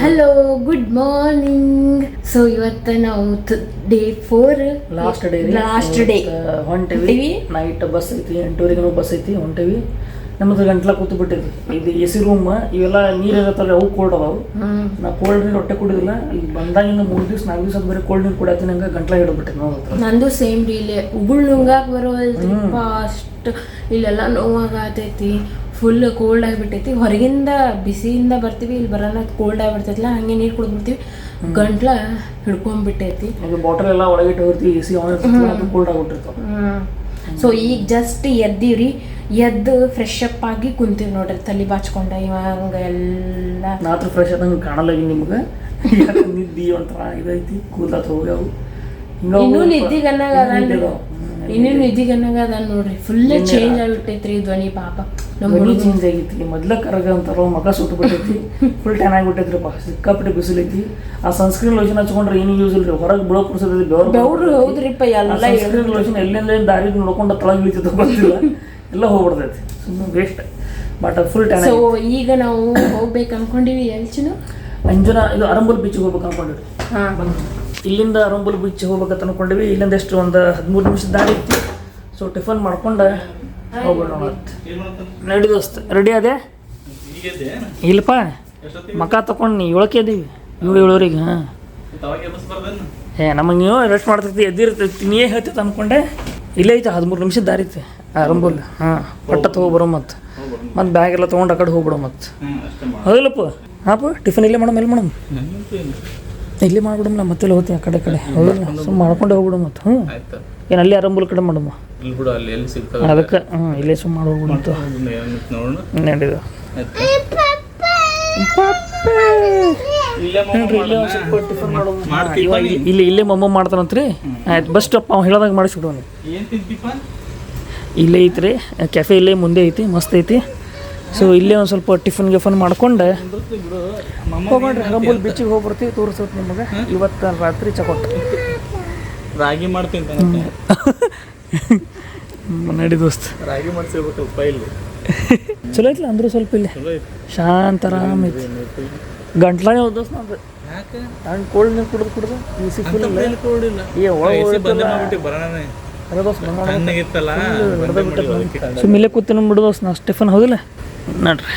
Hello good morning. So ಇವತ್ತು ನಾವು day 4 last day ಹೊಂಟೇವಿ. ನೈಟ್ ಬಸ್ ಐತಿ, 8:30 ಬಸ್ ಐತಿ, ಹೊಂಟೇವಿ. ನಮ್ಮದು ಗಂಟ್ಲ ಕೂತು ಬಿಟ್ಟಿದ್ವಿ. ಇದು ಎ ಸಿ ರೂಮ್, ಇವೆಲ್ಲ ನೀರು ಇರತ್ತಲ್ಲ, ಅವು ಕೋಲ್ಡ್ ಅದಾವು. ನಾ ಕೋಲ್ಡ್ ನೀರು ಹೊಟ್ಟೆ ಕುಡಿದಿಲ್ಲ. ಈಗ ಬಂದಾಗಿಂದ 3 ದಿವಸ 4 ದಿವಸ ಬರೀ ಕೋಲ್ಡ್ ನೀರು ಕುಡಿಯತ್ತೀನಿ. ನಂಗೆ ಗಂಟ್ಲ ಹಿಡಿದ್ಬಿಟ್ಟಿದ್ ನೋಡ್ತಾರೆ. ನಂದು ಸೇಮ್ ಡೀಲೆ ಉಗುಳ್ ನುಂಗಾಕ್ ಬರೋವಲ್ರಿಪ್ಪ. ಅಷ್ಟು ಇಲ್ಲೆಲ್ಲ ನೋವಾಗತೈತಿ, ಫುಲ್ ಕೋಲ್ಡ್ ಆಗಿಬಿಟ್ಟೈತಿ. ಹೊರಗಿಂದ ಬಿಸಿಯಿಂದ ಬರ್ತೀವಿ, ಇಲ್ಲಿ ಬರೋಣ ಕೋಲ್ಡ್ ಆಗಿಬಿಡ್ತೈತಿಲ್ಲ, ಹಂಗೆ ನೀರು ಕುಡಿದ್ಬಿಡ್ತೀವಿ, ಗಂಟ್ಲ ಹಿಡ್ಕೊಂಡ್ಬಿಟ್ಟೈತಿ. ಬಾಟಲ್ ಎಲ್ಲ ಒಳಗಿಟ್ಟು ಹೋಗ್ತೀವಿ, ಎ ಸಿ ಆನ್ ಇರ್ತೈತಿ, ಅದು ಕೋಲ್ಡ್ ಆಗ್ಬಿಟ್ಟಿರ್ತಾವ. ಸೊ ಈಗ ಜಸ್ಟ್ ಎದ್ದೀವ್ರಿ, ಎದ್ದು ಫ್ರೆಶ್ ಅಪ್ ಆಗಿ ಕುಂತೀವಿ ನೋಡ್ರಿ, ತಲೆ ಬಾಚ್ಕೊಂಡ ಇವಾಗ ಎಲ್ಲ. ನಾತ್ರ ಫ್ರೆಶ್ ಆದಂಗೆ ಕಾಣಲ್ಲ ನಿಮ್ಗೆ. ನಿದ್ದಿ ಒಂಥರ ಇದೈತಿ, ಕೂದಲಾತ್ ಹೋಗ್ಯಾವು. ಇನ್ನೂ ನಿದ್ದಿಗನ್ನಾಗ ಅದ ನೋಡ್ರಿ. ಫುಲ್ ಚೇಂಜ್ ಆಗಿಬಿಟ್ಟೈತ್ರಿ ಧ್ವನಿ. ಪಾಪ ಧ್ವನಿ ಚೇಂಜ್ ಆಗೈತಿ. ಮೊದ್ಲ ಕರಗ ಅಂತಾರ, ಮಗ ಸುಟ್ಟು ಬಿಟ್ಟೈತಿ, ಫುಲ್ ಟ್ಯಾನ್ ಆಗಿಬಿಟ್ಟೈತ್ರಿಪ್ಪ. ಸಿಕ್ಕಾಪಟ್ಟೆ ಬಿಸಿಲೈತಿ. ಆ ಸನ್ಸ್ಕ್ರೀನ್ ಲೋಷನ್ ಹಚ್ಕೊಂಡ್ರೆ ಏನು ಯೂಸ್ ಇಲ್ರಿ, ಹೊರಗೆ ಬಿಡೋ ಪುರ್ಸೈತಿ ಬೆವ್ರು. ಹೌದ್ರಿಪ್ಪ, ಎಲ್ಲ ಸನ್ಸ್ಕ್ರೀನ್ ಲೋಷನ್ ಎಲ್ಲಿಂದ ದಾರಿ ನೋಡ್ಕೊಂಡು ತಳಗ ಇಳಿತಿತ್ತು ಗೊತ್ತಿಲ್ಲ, ಎಲ್ಲ ಹೋಗ್ಬಿಡ್ತೈತಿ, ಸುಮ್ಮನೆ waste. But full tan. So ಈಗ ನಾವು ಹೋಗ್ಬೇಕು ಅನ್ಕೊಂಡಿವಿ. ಎಲ್ಚಿನು ಅಂಜನ ಇದು ಅರಂಬಲ್ ಬೀಚಿಗೆ ಹೋಗ್ಬೇಕು ಅನ್ಕೊಂಡಿವಿ. ಇಲ್ಲಿಂದ ಅರಂಬಲ್ ಬೀಚ್ ಹೋಗ್ಬೇಕಂತ ಅನ್ಕೊಂಡಿವಿ. ಇಲ್ಲಿಂದ ಎಷ್ಟು ಒಂದು 13 ನಿಮಿಷದ ದಾರಿ ಇತ್ತು. ಸೊ ಟಿಫನ್ ಮಾಡ್ಕೊಂಡು ಹೋಗೋಣ. ನಡಿ ದೋಸ್ತ, ರೆಡಿ ಅದೇ? ಇಲ್ಲಪ್ಪ, ಮಕ ತಗೊಂಡು 7ಕ್ಕೆ ಇದ್ದೀವಿ, 7:30. ಹಾಂ ನಮಗೆ ನೀವು ರೆಸ್ಟ್ ಮಾಡ್ತೈತಿ, ಎದ್ದಿರ್ತೈತಿ, ನೀವೇ ಹೇಳ್ತೈತೆ ಅಂದ್ಕೊಂಡೆ. ಇಲ್ಲೇ ಐತೆ 13 ನಿಮಿಷದ ದಾರಿ ಐತೆ ಅರಂಬಲ್. ಹಾಂ ಪಟ್ಟತ್ತು ಹೋಗ್ಬರೋ. ಮತ್ತು ಬ್ಯಾಗ್ ಎಲ್ಲ ತೊಗೊಂಡು ಆ ಕಡೆ ಹೋಗ್ಬಿಡೋ. ಮತ್ತು ಹೌದಿಲ್ಲಪ್ಪ? ಹಾಂ ಟಿಫನ್ ಇಲ್ಲೇ ಮೇಡಮ್, ಎಲ್ಲಿ ಮೇಡಮ್? ಇಲ್ಲೇ ಮಾಡ್ಬಿಡಮ್ಲ, ಮತ್ತೆಲ್ಲ ಹೋಗ್ತೀವಿ ಆ ಕಡೆ ಹೌದಿಲ್ಲ, ಸುಮ್ಮನೆ ಮಾಡ್ಕೊಂಡೆ ಹೋಗ್ಬಿಡು. ಮತ್ತು ಏನು ಅಲ್ಲಿ ಅರಂಬಲ್ ಕಡೆ ಮಾಡಮ್ಮ, ಅದಕ್ಕೆ ಇಲ್ಲೇ ಸುಮ್ಮನೆ ಮಾಡೋಗ್ಬಿಡಂತ ನಡೀದು. ಇಲ್ಲೇ ಮಮ್ಮ ಮಾಡ್ತಾನಂತ್ರಿ. ಆಯ್ತು, ಬಸ್ ಸ್ಟಾಪ್ ಅವ್ನು ಹೇಳೋದಾಗ ಮಾಡಿಸ್ಬಿಡೋಣ. ಇಲ್ಲೇ ಐತ್ರಿ ಕೆಫೆ, ಇಲ್ಲೇ ಮುಂದೆ ಐತಿ, ಮಸ್ತ್ ಐತಿ. ಸೊ ಇಲ್ಲೇ ಒಂದು ಸ್ವಲ್ಪ ಟಿಫನ್ ಮಾಡ್ಕೊಂಡು ಹೋಗ್ರಿ. ಅರಂಬಲ್ ಬೀಚಿಗೆ ಹೋಗ್ಬರ್ತೀವಿ, ತೋರಿಸೋದು ನಿಮಗೆ. ಇವತ್ತು ರಾತ್ರಿ ಚಕೋಟ್ ರಾಗಿ ಮಾಡ್ತೀನಿ ನಡಿ ದೋಸ್ತ. ರಾಗಿ ಮಾಡಿಸ್ಬೇಕಲ್ಪ ಇಲ್ಲಿ. ಚಲೋ ಐತಿಲ್ಲ ಅಂದ್ರೂ ಸ್ವಲ್ಪ ಇಲ್ಲಿ ಶಾಂತ ಆರಾಮ ಐತಿ. ಗಂಟ್ಲ ಯಾವ್ದು ದೋಸ್ತ ನಂದು ನಾನು ಕೋಲ್ಡ್ ನೀರು ಕುಡಿದು ಈಸಿ ಫುಲ್ ಕೋಲ್ಡಿಲ್ಲ. ಸುಮ್ಮಿಲ್ಲೇ ಕೂತೀನಿ ಬಿಡು ದೋಸ್ತ. ನಾ ಟಿಫನ್ ಹೌದಿಲ್ಲ ನೋಡ್ರಿ,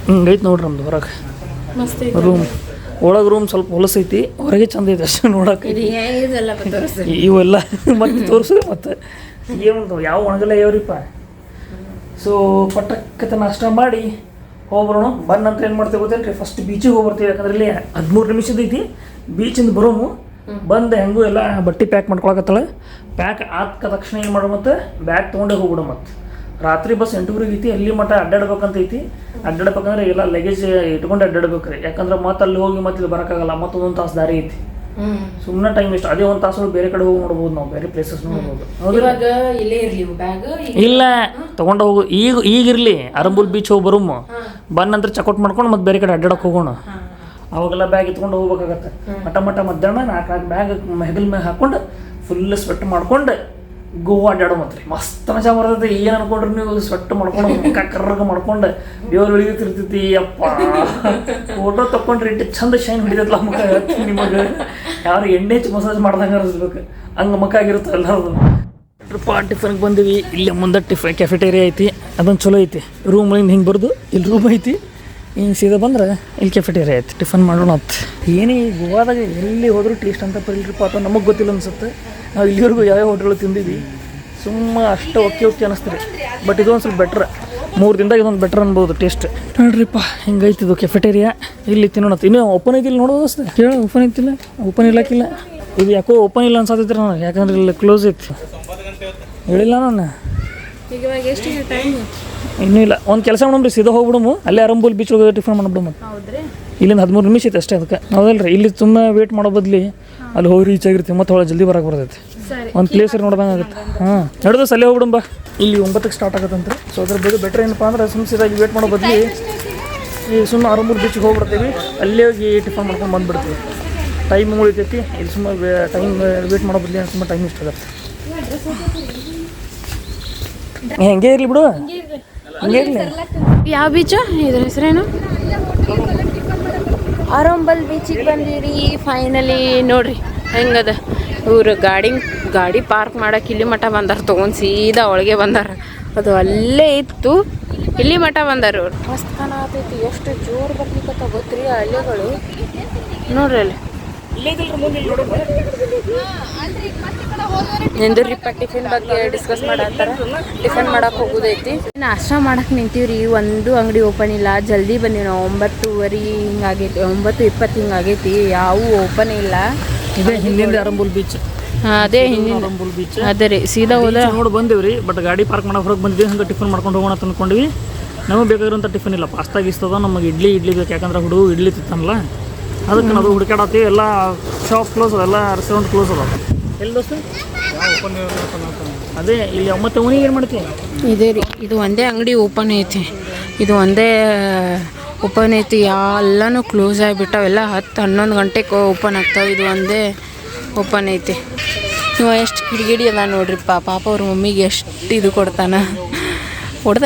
ಹಿಂಗೈತಿ ನೋಡ್ರಿ ನಮ್ದು. ಹೊರಗೆ ರೂಮ್, ಒಳಗೆ ರೂಮ್ ಸ್ವಲ್ಪ ಹೊಲಸೈತಿ, ಹೊರಗೆ ಚಂದ ಐತೆ ಅಷ್ಟೇ ನೋಡಕ್ಕೆ. ಇವೆಲ್ಲ ಮತ್ತೆ ತೋರಿಸಿದ್ರೆ ಮತ್ತೆ ಏನು ಯಾವ ಒಣಗಲ್ಲ ಯಾವ್ರಿಪ್ಪ. ಸೊ ಪಟ್ಟಕ್ಕತ್ತ ನಾಷ್ಟ ಮಾಡಿ ಹೋಗ್ಬರೋಣ. ಬಂದ ನಂತರ ಏನು ಮಾಡ್ತೇವೆ ಗೊತ್ತೇನು ರೀ, ಫಸ್ಟ್ ಬೀಚಿಗೆ ಹೋಗ್ಬರ್ತೀವಿ. ಯಾಕಂದ್ರೆ ಇಲ್ಲಿ 13 ನಿಮಿಷದ ಐತಿ ಬೀಚಿಂದ ಬರೋಮು. ಬಂದು ಹೆಂಗೂ ಎಲ್ಲ ಬಟ್ಟೆ ಪ್ಯಾಕ್ ಮಾಡ್ಕೊಳಕತ್ತಾಳೆ. ಪ್ಯಾಕ್ ಆದ ತಕ್ಷಣ ಏನು ಮಾಡೋ, ಮತ್ತು ಬ್ಯಾಗ್ ತೊಗೊಂಡೇ ಹೋಗ್ಬಿಡೋ. ಮತ್ತು ರಾತ್ರಿ ಬಸ್ 8:30 ಐತಿ, ಅಲ್ಲಿ ಮಟ್ಟ ಅಡ್ಡಾಡ್ಬೇಕಂತ ಐತಿ. ಅಡ್ಡಾಡ್ಬೇಕಂದ್ರೆ ಎಲ್ಲ ಲಗೇಜ್ ಇಟ್ಕೊಂಡು ಅಡ್ಡಾಡ್ಬೇಕು ರೀ. ಯಾಕಂದ್ರೆ ಮತ್ತೆ ಅಲ್ಲಿ ಹೋಗಿ ಮತ್ತೆ ಇಲ್ಲಿ ಬರೋಕ್ಕಾಗಲ್ಲ, ಮತ್ತೊಂದೊಂದು ತಾಸು ದಾರಿ ಐತಿ. ಸುಮ್ಮನೆ ಟೈಮ್ ಇಷ್ಟು, ಅದೇ 1 ತಾಸು ಬೇರೆ ಕಡೆ ಹೋಗಿ ನೋಡ್ಬೋದು, ನಾವು ಬೇರೆ ಪ್ಲೇಸಸ್ ನೋಡ್ಬೋದು. ಇಲ್ಲ ತೊಗೊಂಡು ಹೋಗು. ಈಗಿರಲಿ ಅರಂಬುಲ್ ಬೀಚ್ ಹೋಗಿ ಬರೋಮು. ಬಂದ ನಂತರ ಚೆಕ್ಔಟ್ ಮಾಡ್ಕೊಂಡು ಮತ್ತೆ ಬೇರೆ ಕಡೆ ಅಡ್ಡಾಡಕ್ಕೆ ಹೋಗೋಣ. ಅವಾಗೆಲ್ಲ ಬ್ಯಾಗ್ ಎತ್ಕೊಂಡು ಹೋಗ್ಬೇಕಾಗತ್ತೆ. ಮಟ್ಟ ಮಧ್ಯಾಹ್ನ 4 ಬ್ಯಾಗ್ ಹೆಗಲ್ ಮೇಲೆ ಹಾಕ್ಕೊಂಡು ಫುಲ್ ಸ್ವೆಟ್ ಮಾಡ್ಕೊಂಡು ಗೋವಾ ಅಡ್ಡಾಡೋ. ಮತ್ತೆ ಮಸ್ತ್ ಮಜಾ ಬರ್ತೈತಿ. ಏನು ಅನ್ಕೊಂಡ್ರಿ ನೀವು, ಸ್ವೆಟ್ ಮಾಡ್ಕೊಂಡು ಮುಖ ಕರ್ರಗ ಮಾಡ್ಕೊಂಡು ದೇವ್ರು ಇಳಿತಿರ್ತೈತಿ. ಅಪ್ಪ ಫೋಟೋ ತಕೊಂಡ್ರಿ ಇಟ್ಟು ಚಂದ ಶೈನ್ ಹಿಡಿದೈತಲ್ಲ ಮುಖ. ನಿಮಗೆ ಯಾರು ಎಣ್ಣೆ ಮಸಾಜ್ ಮಾಡ್ದಂಗೆ ಅನಿಸ್ಬೇಕು, ಹಂಗೆ ಮುಖ ಆಗಿರುತ್ತೆ ಎಲ್ಲರದು. ಟಿಫನ್ಗೆ ಬಂದಿವಿ. ಇಲ್ಲಿ ಮುಂದೆ ಕೆಫೆಟೇರಿಯಾ ಐತಿ, ಅದೊಂದು ಚಲೋ ಐತಿ. ರೂಮಿಂದ ಹಿಂಗೆ ಬರ್ದು ಇಲ್ಲಿ ರೂಮ್ ಐತಿ, ಹಿಂಗೆ ಸೀದಾ ಬಂದ್ರೆ ಇಲ್ಲಿ ಕೆಫೆಟೇರಿಯಾ ಐತಿ. ಟಿಫನ್ ಮಾಡೋಣ ಅಂತ. ಏನೇ ಗೋವಾದಾಗ ಎಲ್ಲಿ ಹೋದ್ರೂ ಟೇಸ್ಟ್ ಅಂತ ಬರಲಿಲ್ಲಪ್ಪ, ಅಥವಾ ನಮಗೆ ಗೊತ್ತಿಲ್ಲ ಅನ್ಸುತ್ತೆ. ನಾವು ಇಲ್ಲಿವರೆಗೂ ಯಾವ್ಯಾವ ಹೋಟೆಲ್ ತಿಂದಿದ್ವಿ, ಸುಮ್ಮ ಅಷ್ಟು ಓಕೆ ಅನಿಸ್ತೀರಿ. ಬಟ್ ಇದೊಂದು ಸ್ವಲ್ಪ ಬೆಟ್ರ್, 3 ದಿನದಾಗ ಇದೊಂದು ಬೆಟ್ರ್ ಅನ್ಬೋದು ಟೇಸ್ಟ್. ನೋಡ್ರಿಪ್ಪ ಹಿಂಗೈತಿದು ಕೆಫೆಟೇರಿಯಾ. ಇಲ್ಲಿ ತಿನ್ನೋಣ. ಇನ್ನೂ ಓಪನ್ ಐತಿ, ಇಲ್ಲಿ ನೋಡೋದು ಅಷ್ಟೇ. ಕೇಳ ಓಪನ್ ಐತಿಲ್ಲ, ಓಪನ್ ಇಲ್ಲಕ್ಕಿಲ್ಲ. ಇದು ಯಾಕೋ ಓಪನ್ ಇಲ್ಲ ಅನ್ಸತ್ತೈತ್ರಿ ನನಗೆ, ಯಾಕಂದ್ರೆ ಇಲ್ಲಿ ಕ್ಲೋಸ್ ಐತಿ. ಹೇಳಿಲ್ಲ ನಾನು ಇನ್ನೂ ಇಲ್ಲ. ಒಂದು ಕೆಲಸ ಮಾಡೋಣ, ಸೀದಾ ಹೋಗ್ಬಿಡಮು, ಅಲ್ಲೇ ಅರಂಬುಲ್ ಬೀಚ್ ಹೋಗಿ ಟಿಫನ್ ಮಾಡ್ಬಿಡಮ್ಮ. ಇಲ್ಲಿಂದ 13 ನಿಮಿಷ ಐತೆ ಅಷ್ಟೇ. ಅದಕ್ಕೆ ಹೌದಲ್ರಿ, ಇಲ್ಲಿ ತುಂಬ ವೇಟ್ ಮಾಡೋ ಬದಲಿ ಅಲ್ಲಿ ಹೋಗಿ ರೀಚ್ ಆಗಿರ್ತೀವಿ, ಮತ್ತೆ ಒಳಗೆ ಜಲ್ದಿ ಬರೋಕೆ ಬರ್ತೈತಿ. ಒಂದು ಪ್ಲೇಸ್ ನೋಡ್ದಂಗೆ ಆಗುತ್ತೆ. ಹಾಂ ನಡೆದು ಸಲ್ಲೇ ಹೋಗ್ಬಿಡಂಬ. ಇಲ್ಲಿ 9ಕ್ಕೆ ಸ್ಟಾರ್ಟ್ ಆಗುತ್ತಂತೆ. ಸೊ ಅದ್ರ ಬಗ್ಗೆ ಬೆಟ್ರ್ ಏನಪ್ಪ ಅಂದ್ರೆ, ಸುಮ್ಮನೆ ಸೀದಾಗಿ ವೇಟ್ ಮಾಡೋ ಬದಲಿ ಈ ಸುಮ್ಮನೆ ಅರಂಬುಲ್ ಬೀಚಿಗೆ ಹೋಗ್ಬಿಡ್ತೀವಿ, ಅಲ್ಲೇ ಹೋಗಿ ಟಿಫನ್ ಮಾಡ್ಕೊಂಡು ಬಂದುಬಿಡ್ತೀವಿ. ಟೈಮ್ ಉಳಿತೈತಿ. ಇಲ್ಲಿ ಸುಮ್ಮನೆ ಟೈಮ್ ವೇಟ್ ಮಾಡೋ ಬದಲಿ ಸುಮ್ಮನೆ ಟೈಮ್ ಇಷ್ಟ ಆಗುತ್ತೆ. ಹೆಂಗೆ ಇರಲಿ ಬಿಡು, ಹಂಗೆ ಇರಲಿ. ಯಾವ ಬೀಚು? ಇದ್ರ ಹೆಸರೇನು? ಆರಂಬಲ್ ಬೀಚಿಗೆ ಬಂದಿರಿ ಫೈನಲಿ. ನೋಡ್ರಿ ಹೆಂಗದ ಇವ್ರು ಗಾಡಿ ಪಾರ್ಕ್ ಮಾಡಕ್ಕೆ ಇಲ್ಲಿ ಮಠ ಬಂದಾರ, ತೊಗೊಂಡು ಸೀದಾ ಒಳಗೆ ಬಂದಾರ. ಅದು ಅಲ್ಲೇ ಇತ್ತು, ಇಲ್ಲಿ ಮಠ ಬಂದಾರ ಅವ್ರು. ಮಸ್ತ್ ಕಾಣತೈತಿ, ಎಷ್ಟು ಜೋರು ಬರ್ಲಿಕ್ಕತ್ತ ಗೊತ್ತ್ರಿ ಅಲೆಗಳು. ನೋಡ್ರಿ ಅಲ್ಲಿ ನಿಂದ್ರಿಪ್ಪ, ಟಿಫಿನ್ ಬಗ್ಗೆ ಡಿಸ್ಕಸ್ ಮಾಡತ್ತಾರ. ಟಿಫಿನ್ ಮಾಡಕ್ಕೆ ಹೋಗೋದೈತಿ. ನಾಷ್ಟ ಮಾಡಕ್ಕೆ ನಿಂತೀವ್ರಿ, ಒಂದು ಅಂಗಡಿ ಓಪನ್ ಇಲ್ಲ. ಜಲ್ದಿ ಬಂದೀವಿ ನಾವು, 9:30 ಹಿಂಗಾಗೈತಿ, 9:20 ಹಿಂಗಾಗೈತಿ. ಯಾವೂ ಓಪನ್ ಇಲ್ಲ. ಇದೇ ಹಿಂದಿಂದ ಅರಂಬುಲ್ ಬೀಚ್. ಅದೇ ಹಿಂದಿನ ಅರಂಬುಲ್ ಬೀಚ್ ಅದೇ ರೀ. ಸೀದಾ ಹೋದ ನೋಡಿ ಬಂದೇವ್ರಿ. ಬಟ್ ಗಾಡಿ ಪಾರ್ಕ್ ಮಾಡೋ ಹೊರಗೆ ಬಂದಿದ್ದೀವಿ. ಹಂಗೆ ಟಿಫಿನ್ ಮಾಡ್ಕೊಂಡು ಹೋಗೋಣ ಅಂತ ಅಂದ್ಕೊಂಡ್ವಿ. ನಮಗೆ ಬೇಕಾಗಿರೋಂಥ ಟಿಫಿನ್ ಇಲ್ಲ, ಪಾಸ್ತಾ ಗೀಸ್ತದ. ನಮಗೆ ಇಡ್ಲಿ ಬೇಕು, ಯಾಕಂದ್ರೆ ಹುಡುಗ ಇಡ್ಲಿ ತಿಂತಾನಲ್ಲ, ಅದಕ್ಕೆ ನಾವು ಹುಡುಕಾಡತ್ತೀವಿ. ಎಲ್ಲ ಶಾಪ್ ಕ್ಲೋಸ್ ಅದ, ಎಲ್ಲ ರೆಸ್ಟೋರೆಂಟ್ ಕ್ಲೋಸ್ ಅದ. ಎಲ್ಲಿ ದೋಸ್ತ? ಅದೇ ಇಲ್ಲಿ ಮತ್ತೆ ಅವನಿಗೆ ಏನು ಮಾಡ್ತೀವಿ? ಇದೇ ರೀ, ಇದು ಒಂದೇ ಅಂಗಡಿ ಓಪನ್ ಐತಿ. ಇದು ಒಂದೇ ಓಪನ್ ಐತಿ, ಎಲ್ಲನೂ ಕ್ಲೋಸ್ ಆಗಿಬಿಟ್ಟಾವೆಲ್ಲ. 10-11 ಗಂಟೆಗೆ ಓಪನ್ ಆಗ್ತಾವೆ. ಇದು ಒಂದೇ ಓಪನ್ ಐತಿ. ಇವ ಎಷ್ಟು ಕಿಡಿಗಿಡಿ ಅದ ನೋಡ್ರಿಪ್ಪ. ಪಾಪ ಅವ್ರ ಮಮ್ಮಿಗೆ ಎಷ್ಟು ಇದು ಕೊಡ್ತಾನೆ. ಹೊಡ್ದ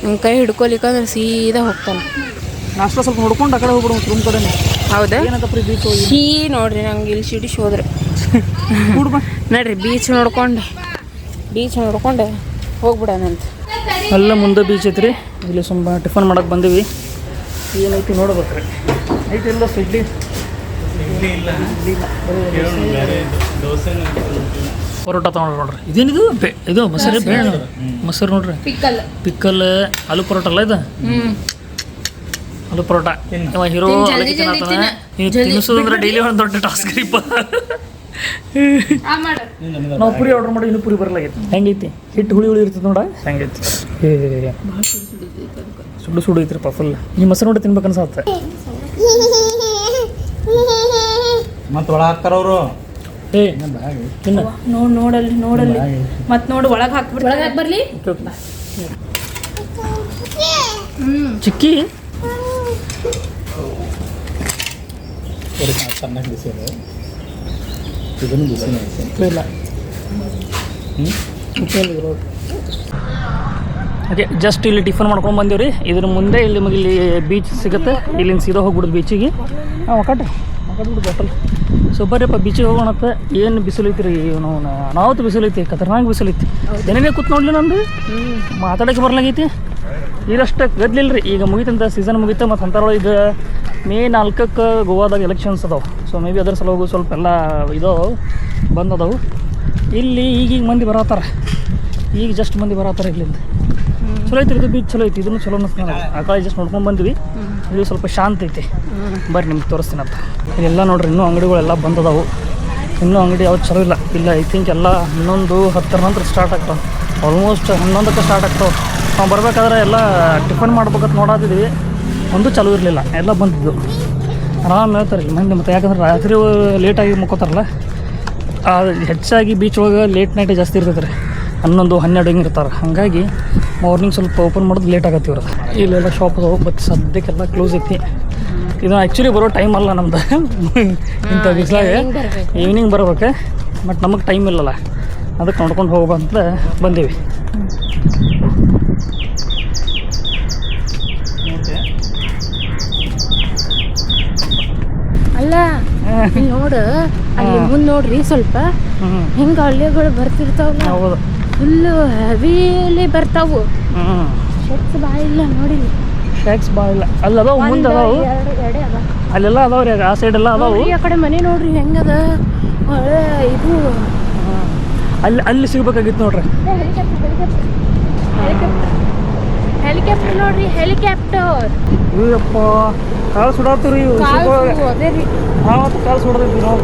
ನಿಮ್ಮ ಕೈ ಹಿಡ್ಕೊಲಿಕ್ಕಂದ್ರೆ ಸೀದಾ ಹೋಗ್ತಾನೆ. ನಾಷ್ಟ ಸ್ವಲ್ಪ ನೋಡ್ಕೊಂಡು ಆ ಕಡೆ ಹೋಗ್ಬಿಡು, ರೂಮ್ ಕಡೆನೇ. ಹೌದಾ? ಏನಂತಪ್ಪ ಬೀಚ್ ನೋಡ್ರಿ, ನಂಗೆ ಇಲ್ಲಿ ಸಿಡಿಸಿ ಹೋದ್ರೆ ನೋಡ್ರಿ, ಬೀಚ್ ನೋಡ್ಕೊಂಡು ಹೋಗ್ಬಿಡೋಣಂತ. ಅಲ್ಲ ಮುಂದೆ ಬೀಚ್ ಐತ್ರಿ. ಇಲ್ಲಿ ಸ್ವಲ್ಪ ಟಿಫನ್ ಮಾಡಕ್ಕೆ ಬಂದೀವಿ. ಏನೈತಿ ನೋಡ್ಬೇಕ್ರಿ. ಐತಿ ಇಲ್ಲ ಇಡ್ಲಿ ಪರೋಟ ತೊಗೊಂಡ್ರಿ. ಇದೇನಿದು? ಇದು ಮೊಸರು ಬೇಳೆ, ಮೊಸರು ನೋಡ್ರಿ. ಪಿಕ್ಕಲ್ ಆಲೂ ಪರೋಟ ಅಲ್ಲ ಇದು? ಆಲೂ ಪರೋಟ. ಇವ ಹೀರೋ ತಿನ್ನಿಸೋದಂದ್ರೆ ಡೈಲಿ ಒಂದು ದೊಡ್ಡ ಟಾಸ್ಕ್ ರೀಪ. ನಾವು ಪುರಿ ಆರ್ಡರ್ ಮಾಡಿ ಇನ್ನೂ ಪುರಿ ಬರಲಾಗೈತಿ. ಹೆಂಗೈತಿ? ಹಿಟ್ಟು ಹುಳಿ ಇರ್ತದೆ ನೋಡ, ಹೆಂಗೈತಿ? ಸುಡು ಐತ್ರಿಪ್ಪ ಫುಲ್. ಈ ಮೊಸರು ನೋಡಿ ತಿನ್ಬೇಕು ಅನ್ಸತ್ತೆ. ಮತ್ತೆ ಒಳಗೆ ಹಾಕ್ತಾರ ಅವರು. ತಿನ್ನ ನೋಡಲ್ಲಿ ಮತ್ತೆ ನೋಡಿ ಒಳಗೆ ಹಾಕಿ ಬರ್ಲಿ. ಚಿಕ್ಕಿ ಚೆನ್ನಾಗಿ ಬಿಸಿ ಇದೆ, ಇದನ್ನು ಬಿಸಿನೇ ಇಲ್ಲ. ಓಕೆ, ಜಸ್ಟ್ ಇಲ್ಲಿ ಟಿಫನ್ ಮಾಡ್ಕೊಂಡು ಬಂದೀವಿ ರೀ. ಇದ್ರ ಮುಂದೆ ಇಲ್ಲಿ ನಮಗೆ ಇಲ್ಲಿ ಬೀಚ್ ಸಿಗುತ್ತೆ. ಇಲ್ಲಿಂದ ಸೀದಾ ಹೋಗ್ಬಿಡೋದು ಬೀಚಿಗೆ. ಬಿಡು ಬಾಟಲ್. ಸೊ ಬರ್ರಿಪ್ಪ ಬೀಚಿಗೆ ಹೋಗೋಣತ್ತ. ಏನು ಬಿಸಿಲೈತಿ ರೀ, ನಾವತ್ತು ಬಿಸಿಲೈತಿ, ಖತರ್ನಾಕ್ ಬಿಸಿಲೈತಿ. ಏನೇನೇ ಕೂತ್ ನೋಡ್ಲಿ ನಂದು ಮಾತಾಡೋಕ್ಕೆ ಬರ್ಲಾಗೈತಿ. ಇದಷ್ಟು ಗದ್ಲಿಲ್ಲ ರೀ. ಈಗ ಮುಗಿತಂತ ಸೀಸನ್ ಮುಗಿತ. ಮತ್ತು ಅಂತಾರೊಳಗೆ ಇದು May 4ಕ್ಕೆ ಗೋವಾದಾಗ ಎಲೆಕ್ಷನ್ಸ್ ಅದಾವೆ. ಸೊ ಮೇ ಬಿ ಅದರ ಸಲುವಾಗಿ ಸ್ವಲ್ಪ ಎಲ್ಲ ಇದಾವೆ, ಬಂದದವು. ಇಲ್ಲಿ ಈಗೀಗ ಮಂದಿ ಬರತ್ತಾರ, ಈಗ ಜಸ್ಟ್ ಮಂದಿ ಬರತ್ತಾರ ಇಲ್ಲಿಂದ. ಚಲೋ ಐತಿ ಇದು ಬೀಚ್, ಚಲೋ ಐತಿ. ಇದನ್ನು ಚಲೋ ಅನ್ನಿಸ್ತಾನೆ. ಆ ಕಡೆ ಜಸ್ಟ್ ನೋಡ್ಕೊಂಡು ಬಂದ್ವಿ. ಇದು ಸ್ವಲ್ಪ ಶಾಂತ ಐತಿ. ಬರ್ರಿ ನಿಮ್ಗೆ ತೋರಿಸ್ತೀನಿ ಅಂತ. ಇಲ್ಲೆಲ್ಲ ನೋಡ್ರಿ, ಇನ್ನೂ ಅಂಗಡಿಗಳೆಲ್ಲ ಬಂದದವು. ಇನ್ನೂ ಅಂಗಡಿ ಯಾವ್ದು ಚಲೋ ಇಲ್ಲ. ಐ ಥಿಂಕ್ ಎಲ್ಲ 11-10 ನಂತರ ಸ್ಟಾರ್ಟ್ ಆಗ್ತಾವೆ. ಆಲ್ಮೋಸ್ಟ್ 11ಕ್ಕೆ ಸ್ಟಾರ್ಟ್ ಆಗ್ತಾವೆ. ನಾವು ಬರ್ಬೇಕಾದ್ರೆ ಎಲ್ಲ ಟಿಫನ್ ಮಾಡ್ಬೇಕಂತ ನೋಡಾತಿದ್ವಿ, ಒಂದು ಚಲೋ ಇರಲಿಲ್ಲ. ಎಲ್ಲ ಬಂದಿದ್ದು ಆರಾಮ್ ಹೇಳ್ತಾರೆ ಇಲ್ಲಿ ಮಂದಿ. ಮತ್ತು ಯಾಕಂದ್ರೆ ರಾತ್ರಿ ಲೇಟಾಗಿ ಮುಕ್ಕೋತಾರಲ್ಲ, ಹೆಚ್ಚಾಗಿ ಬೀಚ್ ಒಳಗೆ ಲೇಟ್ ನೈಟೇ ಜಾಸ್ತಿ ಇರ್ತೈತೆ ರೀ. 11-12 ಹಿಂಗೆ ಇರ್ತಾರೆ. ಹಾಗಾಗಿ ಮಾರ್ನಿಂಗ್ ಸ್ವಲ್ಪ ಓಪನ್ ಮಾಡೋದು ಲೇಟ್ ಆಗತ್ತೆ ಇವ್ರದ್ದು. ಇಲ್ಲೆಲ್ಲ ಶಾಪ್ ಅದಾವೆ, ಬಟ್ ಸದ್ಯಕ್ಕೆಲ್ಲ ಕ್ಲೋಸ್ ಐತಿ. ಇದು ಆ್ಯಕ್ಚುಲಿ ಬರೋ ಟೈಮ್ ಅಲ್ಲ ನಮ್ದು. ಇಂಥ ಬಿಸಿಲಾಗೆ ಈವ್ನಿಂಗ್ ಬರ್ಬೇಕು, ಬಟ್ ನಮಗೆ ಟೈಮ್ ಇಲ್ಲಲ್ಲ, ಅದಕ್ಕೆ ನೋಡ್ಕೊಂಡು ಹೋಗ್ಬೇಕಂತ ಬಂದೀವಿ. ಅಲ್ಲ ನೋಡು, ಅಲ್ಲಿ ಮುಂದೆ ನೋಡ್ರಿ ಸ್ವಲ್ಪ ಹೆಂಗೆ ಹಳ್ಳಿಗಳು ಬರ್ತಿರ್ತಾವಲ್ಲ, ಹೌದು, ಫುಲ್ಲು ಹೆವಿಲಿ ಬರ್ತಾವು. ಶೆಕ್ಸ್ ಭಾಳ ಇಲ್ಲ ನೋಡಿ, ಶೆಕ್ಸ್ ಭಾಳ ಇಲ್ಲ. ಅಲ್ಲಿ ಅದಾವು, ಮುಂದೆ ಅದಾವು, ಅಲ್ಲೆಲ್ಲ ಅದಾವ ರೀ. ಆ ಸೈಡ್ ಎಲ್ಲ ಅದಾವು. ಆ ಕಡೆ ಮನೆ ನೋಡ್ರಿ ಹೆಂಗದ ಒಳ್ಳೆ ಇದು. ಅಲ್ಲಿ ಸಿಗ್ಬೇಕಾಗಿತ್ತು ನೋಡ್ರಿ. ಹೆಲಿಕಾಪ್ಟರ್ ನೋಡ್ರಿ, ಹೆಲಿಕಾಪ್ಟರ್. ಅಯ್ಯಪ್ಪ, ಕಾಲು ಸುಡಾತೀವಿ. ಅದೇ ರೀ, ನಾವತ್ತು ಕಾಲು ಸುಡದಿದ್ವಿ ನಾವು.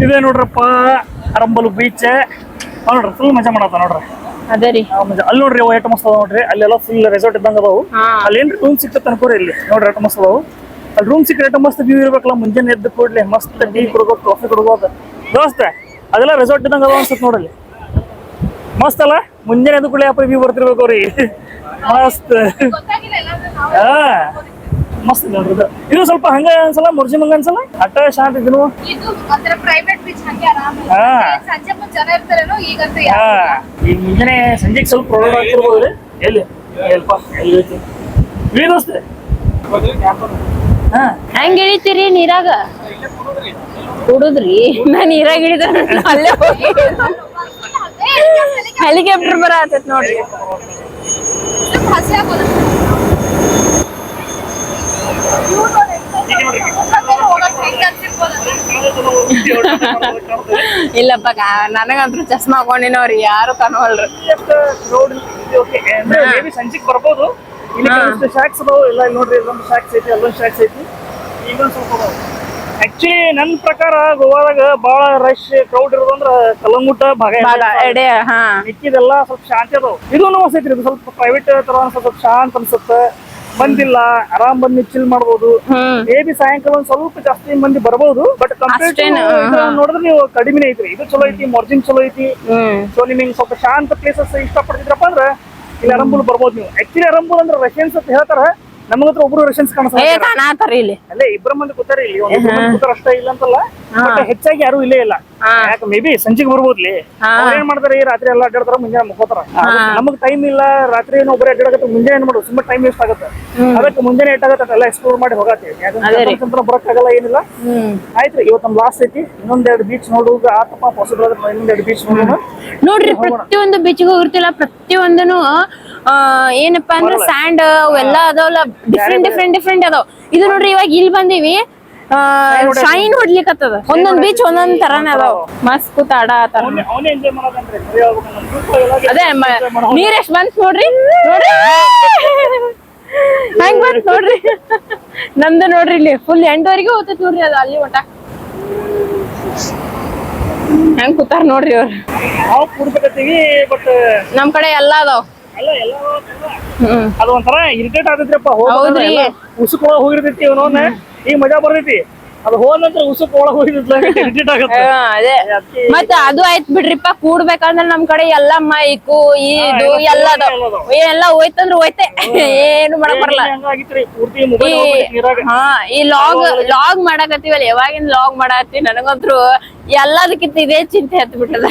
ಇದೆ ನೋಡ್ರಪ್ಪ ಅರಂಬಲ್ ಬೀಚ್ ನೋಡ್ರಿ ಫುಲ್ ಮಜಾ ಮಾಡತ್ತ ನೋಡ್ರಿ ಅದೇ ರೀ ಅಲ್ಲಿ ನೋಡ್ರಿ ಅವು ಎಷ್ಟು ಮಸ್ತ್ ಅದಾವ ನೋಡ್ರಿ ಅಲ್ಲೆಲ್ಲ ಫುಲ್ ರೆಸಾರ್ಟ್ ಇದ್ದಂಗ ಅದಾವು ಅಲ್ಲಿ ಏನ್ರಿ ರೂಮ್ ಸಿಕ್ತತ್ ಅನ್ಕೋರಿ ಇಲ್ಲಿ ನೋಡ್ರಿ ಎಷ್ಟು ಮಸ್ತ್ ಅದಾವು ಅಲ್ಲಿ ರೂಮ್ ಸಿಕ್ಕರೆ ಎಷ್ಟು ಮಸ್ತ್ ವ್ಯೂ ಇರ್ಬೇಕಲ್ಲ ಮುಂಜಾನೆ ಎದ್ದು ಕೂಡ್ಲಿ ಮಸ್ತ್ ಟೀ ಕುಡ್ಬೋದು ಕಾಫಿ ಕುಡ್ಬೋದು ದೋಸ್ತ ಅದೆಲ್ಲ ರೆಸಾರ್ಟ್ ಇದ್ದಂಗ ಅದಾವ ಅನ್ಸುತ್ತೆ ನೋಡಲ್ಲಿ ಮಸ್ತ್ ಅಲ್ಲ ಮುಂಜಾನೆ ಎದ್ದು ಕೂಡಲೇ ವ್ಯೂ ಬರ್ತಿರ್ಬೇಕು ಅವ್ರಿ ಮಸ್ತ್ ಹಾ ಮಸ್ತ್ ನೋಡ್ರಿ ಇದು ಸ್ವಲ್ಪ ಹಂಗ ಅನ್ಸಲ್ಲ ಮುರ್ಜಿಮಂಗ ಅನ್ಸಲ್ಲ ಅಟ್ಟ ಶಾಂತಿ ಇದನ್ನು ಈಗ ಮುಂಜಾನೆ ಸಂಜೆಗೆ ಸ್ವಲ್ಪ ಪ್ರೊವೈಡ್ ಆಗ್ತಿರ್ಬೋದು ಎಲ್ಲಿ ಎಲ್ಪ ಎಲ್ಲಿ ವ್ಯೂ ದೋಸ್ತ ಹೆಂಗ್ ಇಳಿತೀರಿ ನೀರಾಗ ಕುಡುದ್ರಿ ನಾ ನೀರಾಗ ಇಳಿದ ಅಲ್ಲೇ ಹೋಗಿ ಹೆಲಿಕಾಪ್ಟರ್ ಬರ ಆತೈತ್ ನೋಡ್ರಿ ಇಲ್ಲಪ್ಪ ನನಗಂತ್ರು ಚಸ್ಮಾ ಹಾಕೊಂಡಿನವ್ರಿ ಯಾರು ಕಾಣವಲ್ರಿ ಸಂಜೆಗೆ ಬರ್ಬೋದು ಇಲ್ಲಿ ಶಾಕ್ಸ್ ಅದಾವ ಎಲ್ಲ ನೋಡ್ರಿ ಇಲ್ಲೊಂದು ಶಾಕ್ಸ್ ಐತಿ ಅಲ್ಲೊಂದು ಶಾಕ್ಸ್ ಐತಿ ಈಗೊಂದು ಸ್ವಲ್ಪ ಅದಾವ ಆಕ್ಚುಲಿ ನನ್ನ ಪ್ರಕಾರ ಗೋವಾದಾಗ ಬಹಳ ರಶ್ ಕ್ರೌಡ್ ಇರೋದಂದ್ರ ಕಲ್ಲಂಗುಟ್ಟ ಭಾಗ ಮಿಕ್ಕಿದೆಲ್ಲ ಸ್ವಲ್ಪ ಶಾಂತಿ ಅದಾವ ಇದು ಅನ್ಸೈತ್ರಿ ಇದು ಸ್ವಲ್ಪ ಪ್ರೈವೇಟ್ ತರ ಸ್ವಲ್ಪ ಶಾಂತ ಅನ್ಸುತ್ತೆ ಬಂದಿಲ್ಲ ಆರಾಮ್ ಬಂದು ಚಿಲ್ ಮಾಡ್ಬೋದು ಮೇ ಬಿ ಸಾಯಂಕಾಲ ಒಂದ್ ಸ್ವಲ್ಪ ಜಾಸ್ತಿ ಮಂದಿ ಬರ್ಬೋದು ಬಟ್ ನೋಡಿದ್ರೆ ನೀವು ಕಡಿಮೆ ಐತ್ರಿ ಇದು ಚಲೋ ಐತಿ ಮಾರ್ಜಿನ್ ಚಲೋ ಐತಿ ಸೊ ನಿಮಗೆ ಸ್ವಲ್ಪ ಶಾಂತ ಪ್ಲೇಸಸ್ ಇಷ್ಟಪಡ್ತಿದ್ರಪ್ಪ ಅಂದ್ರೆ ಇಲ್ಲಿ ಅರಂಬುಲ್ ಬರ್ಬೋದು ನೀವು ಆಕ್ಚುಲಿ ಅರಂಬುಲ್ ಅಂದ್ರೆ ರಷ್ಯನ್ಸ್ ಅಂತ ಹೇಳ್ತಾರ ನಮಗ ಹತ್ರ ಒಬ್ರು ರಷ್ಯನ್ಸ್ ಕಾಣಿಸ್ತಾರೆ ಇಲ್ಲಿ ಅಲ್ಲೇ ಇಬ್ಬರ ಮಂದಿ ಕೂತಾರ ಇಲ್ಲಿ ಕೂತಾರ ಅಷ್ಟೇ ಇಲ್ಲ ಅಂತಲ್ಲ ಬಟ್ ಹೆಚ್ಚಾಗಿ ಯಾರು ಇಲ್ಲೇ ಇಲ್ಲ ಯಾಕೆ ಮೇ ಬಿ ಸಂಜೆಗೆ ಬರ್ಬೋದ್ಲಿ ಏನ್ ಮಾಡ್ತಾರೆ ರಾತ್ರಿ ಎಲ್ಲ ಅಡ್ಡಾಡ್ತಾರ ಮುಂಜಾನೆ ಮುಕ್ಕೋತಾರ ನಮಗ್ ಟೈಮ್ ಇಲ್ಲ ರಾತ್ರಿ ಏನೋ ಒಬ್ಬರೇ ಅಡ್ಡಾಡಕತ್ತ ಮುಂಜಾನೆ ಏನ್ ಮಾಡೋದು ಸುಮ್ಮನೆ ಟೈಮ್ ವೇಸ್ಟ್ ಆಗುತ್ತೆ ಅದಕ್ಕೆ ಮುಂಜಾನೆ ಏಟಾಗತ್ತ ಎಲ್ಲ ಎಕ್ಸ್ಪ್ಲೋರ್ ಮಾಡಿ ಹೋಗತ್ತೀವಿ ಯಾಕಂದ್ರೆ ಬರಕ್ಕಾಗಲ್ಲ ಏನಿಲ್ಲ ಆಯ್ತ್ರಿ ಇವತ್ತು ನಮ್ ಲಾಸ್ಟ್ ಐತಿ ಇನ್ನೊಂದೆರಡು ಬೀಚ್ ನೋಡುವಾಗ ಆತಪ್ಪ ಪಾಸಿಬಲ್ ಆದ್ರೆ ಇನ್ನೊಂದೆರಡು ಬೀಚ್ ನೋಡೋಣ ನೋಡ್ರಿ ಪ್ರತಿಯೊಂದು ಬೀಚ್ಗೆ ಹೋಗಿರ್ತಿಲ್ಲ ಪ್ರತಿಯೊಂದನು ಏನಪ್ಪಾ ಅಂದ್ರೆ ಸ್ಯಾಂಡ್ ಅವೆಲ್ಲ ಅದಾವಲ್ಲ ಡಿಫ್ರೆಂಟ್ ಅದಾವ ಇದು ನೋಡ್ರಿ ಇವಾಗ ಇಲ್ಲಿ ಬಂದೀವಿ ಶೈನ್ ಹೊಡ್ಲಿಕ್ಕತ್ತದ ಒಂದೊಂದ್ ಬೀಚ್ ಒಂದೊಂದ್ ತರಾನೇ ಅದಾವ ಮಸ್ತ್ ಕೂತ್ ಆಡ ಆತರ ಅದೇ ನೀರ್ ಎಷ್ಟ್ ಬಂತ್ ನೋಡ್ರಿ ಹೆಂಗ್ ಬಂತ್ ನೋಡ್ರಿ ನಮ್ದು ನೋಡ್ರಿ ಇಲ್ಲಿ ಫುಲ್ ಎಂಡ್ವರೆಗೂ ಹೋಗ್ತೈತಿ ನೋಡ್ರಿ ಅದು ಅಲ್ಲಿ ಒಟ್ಟ ಹೆಂಗ್ ಕೂತಾರ ನೋಡ್ರಿ ಅವ್ರು ನಮ್ ಕಡೆ ಎಲ್ಲಾ ಅದಾವ ಅದು ಒಂಥರ ಇರಿಟೇಟ್ ಆಗತೈತ್ರಪ್ಪ ಉಸುಕ್ ಒಳಗ್ ಹೋಗಿರ್ತೈತಿ ಇವನೋನ್ ಈಗ ಮಜಾ ಬರ್ತೈತಿ ಅದು ಹೋದ ನಂತರ ಉಸುಕ್ ಒಳಗ್ ಹೋಗಿರ್ತೈತಿ ಇರಿಟೇಟ್ ಆಗತ್ತೆ ಮತ್ತ ಅದು ಆಯ್ತ್ ಬಿಡ್ರಿಪ್ಪ ಕೂಡ್ಬೇಕಂದ್ರ ನಮ್ ಕಡೆ ಎಲ್ಲಾ ಮೈಕು ಇದು ಎಲ್ಲ ಎಲ್ಲ ಹೋಯ್ತಂದ್ರ ಹೋಯ್ತೆ ಏನು ಮಾಡಕ್ ಬರಲ್ಲ ಈ ಲಾಗ್ ಮಾಡಕತ್ತೀವಲ್ಲ ಯಾವಾಗಿನ ಲಾಗ್ ಮಾಡತ್ತಿ ನನಗಂತ್ರು ಎಲ್ಲದಕ್ಕಿಂತ ಇದೇ ಚಿಂತೆ ಹತ್ ಬಿಟ್ಟದ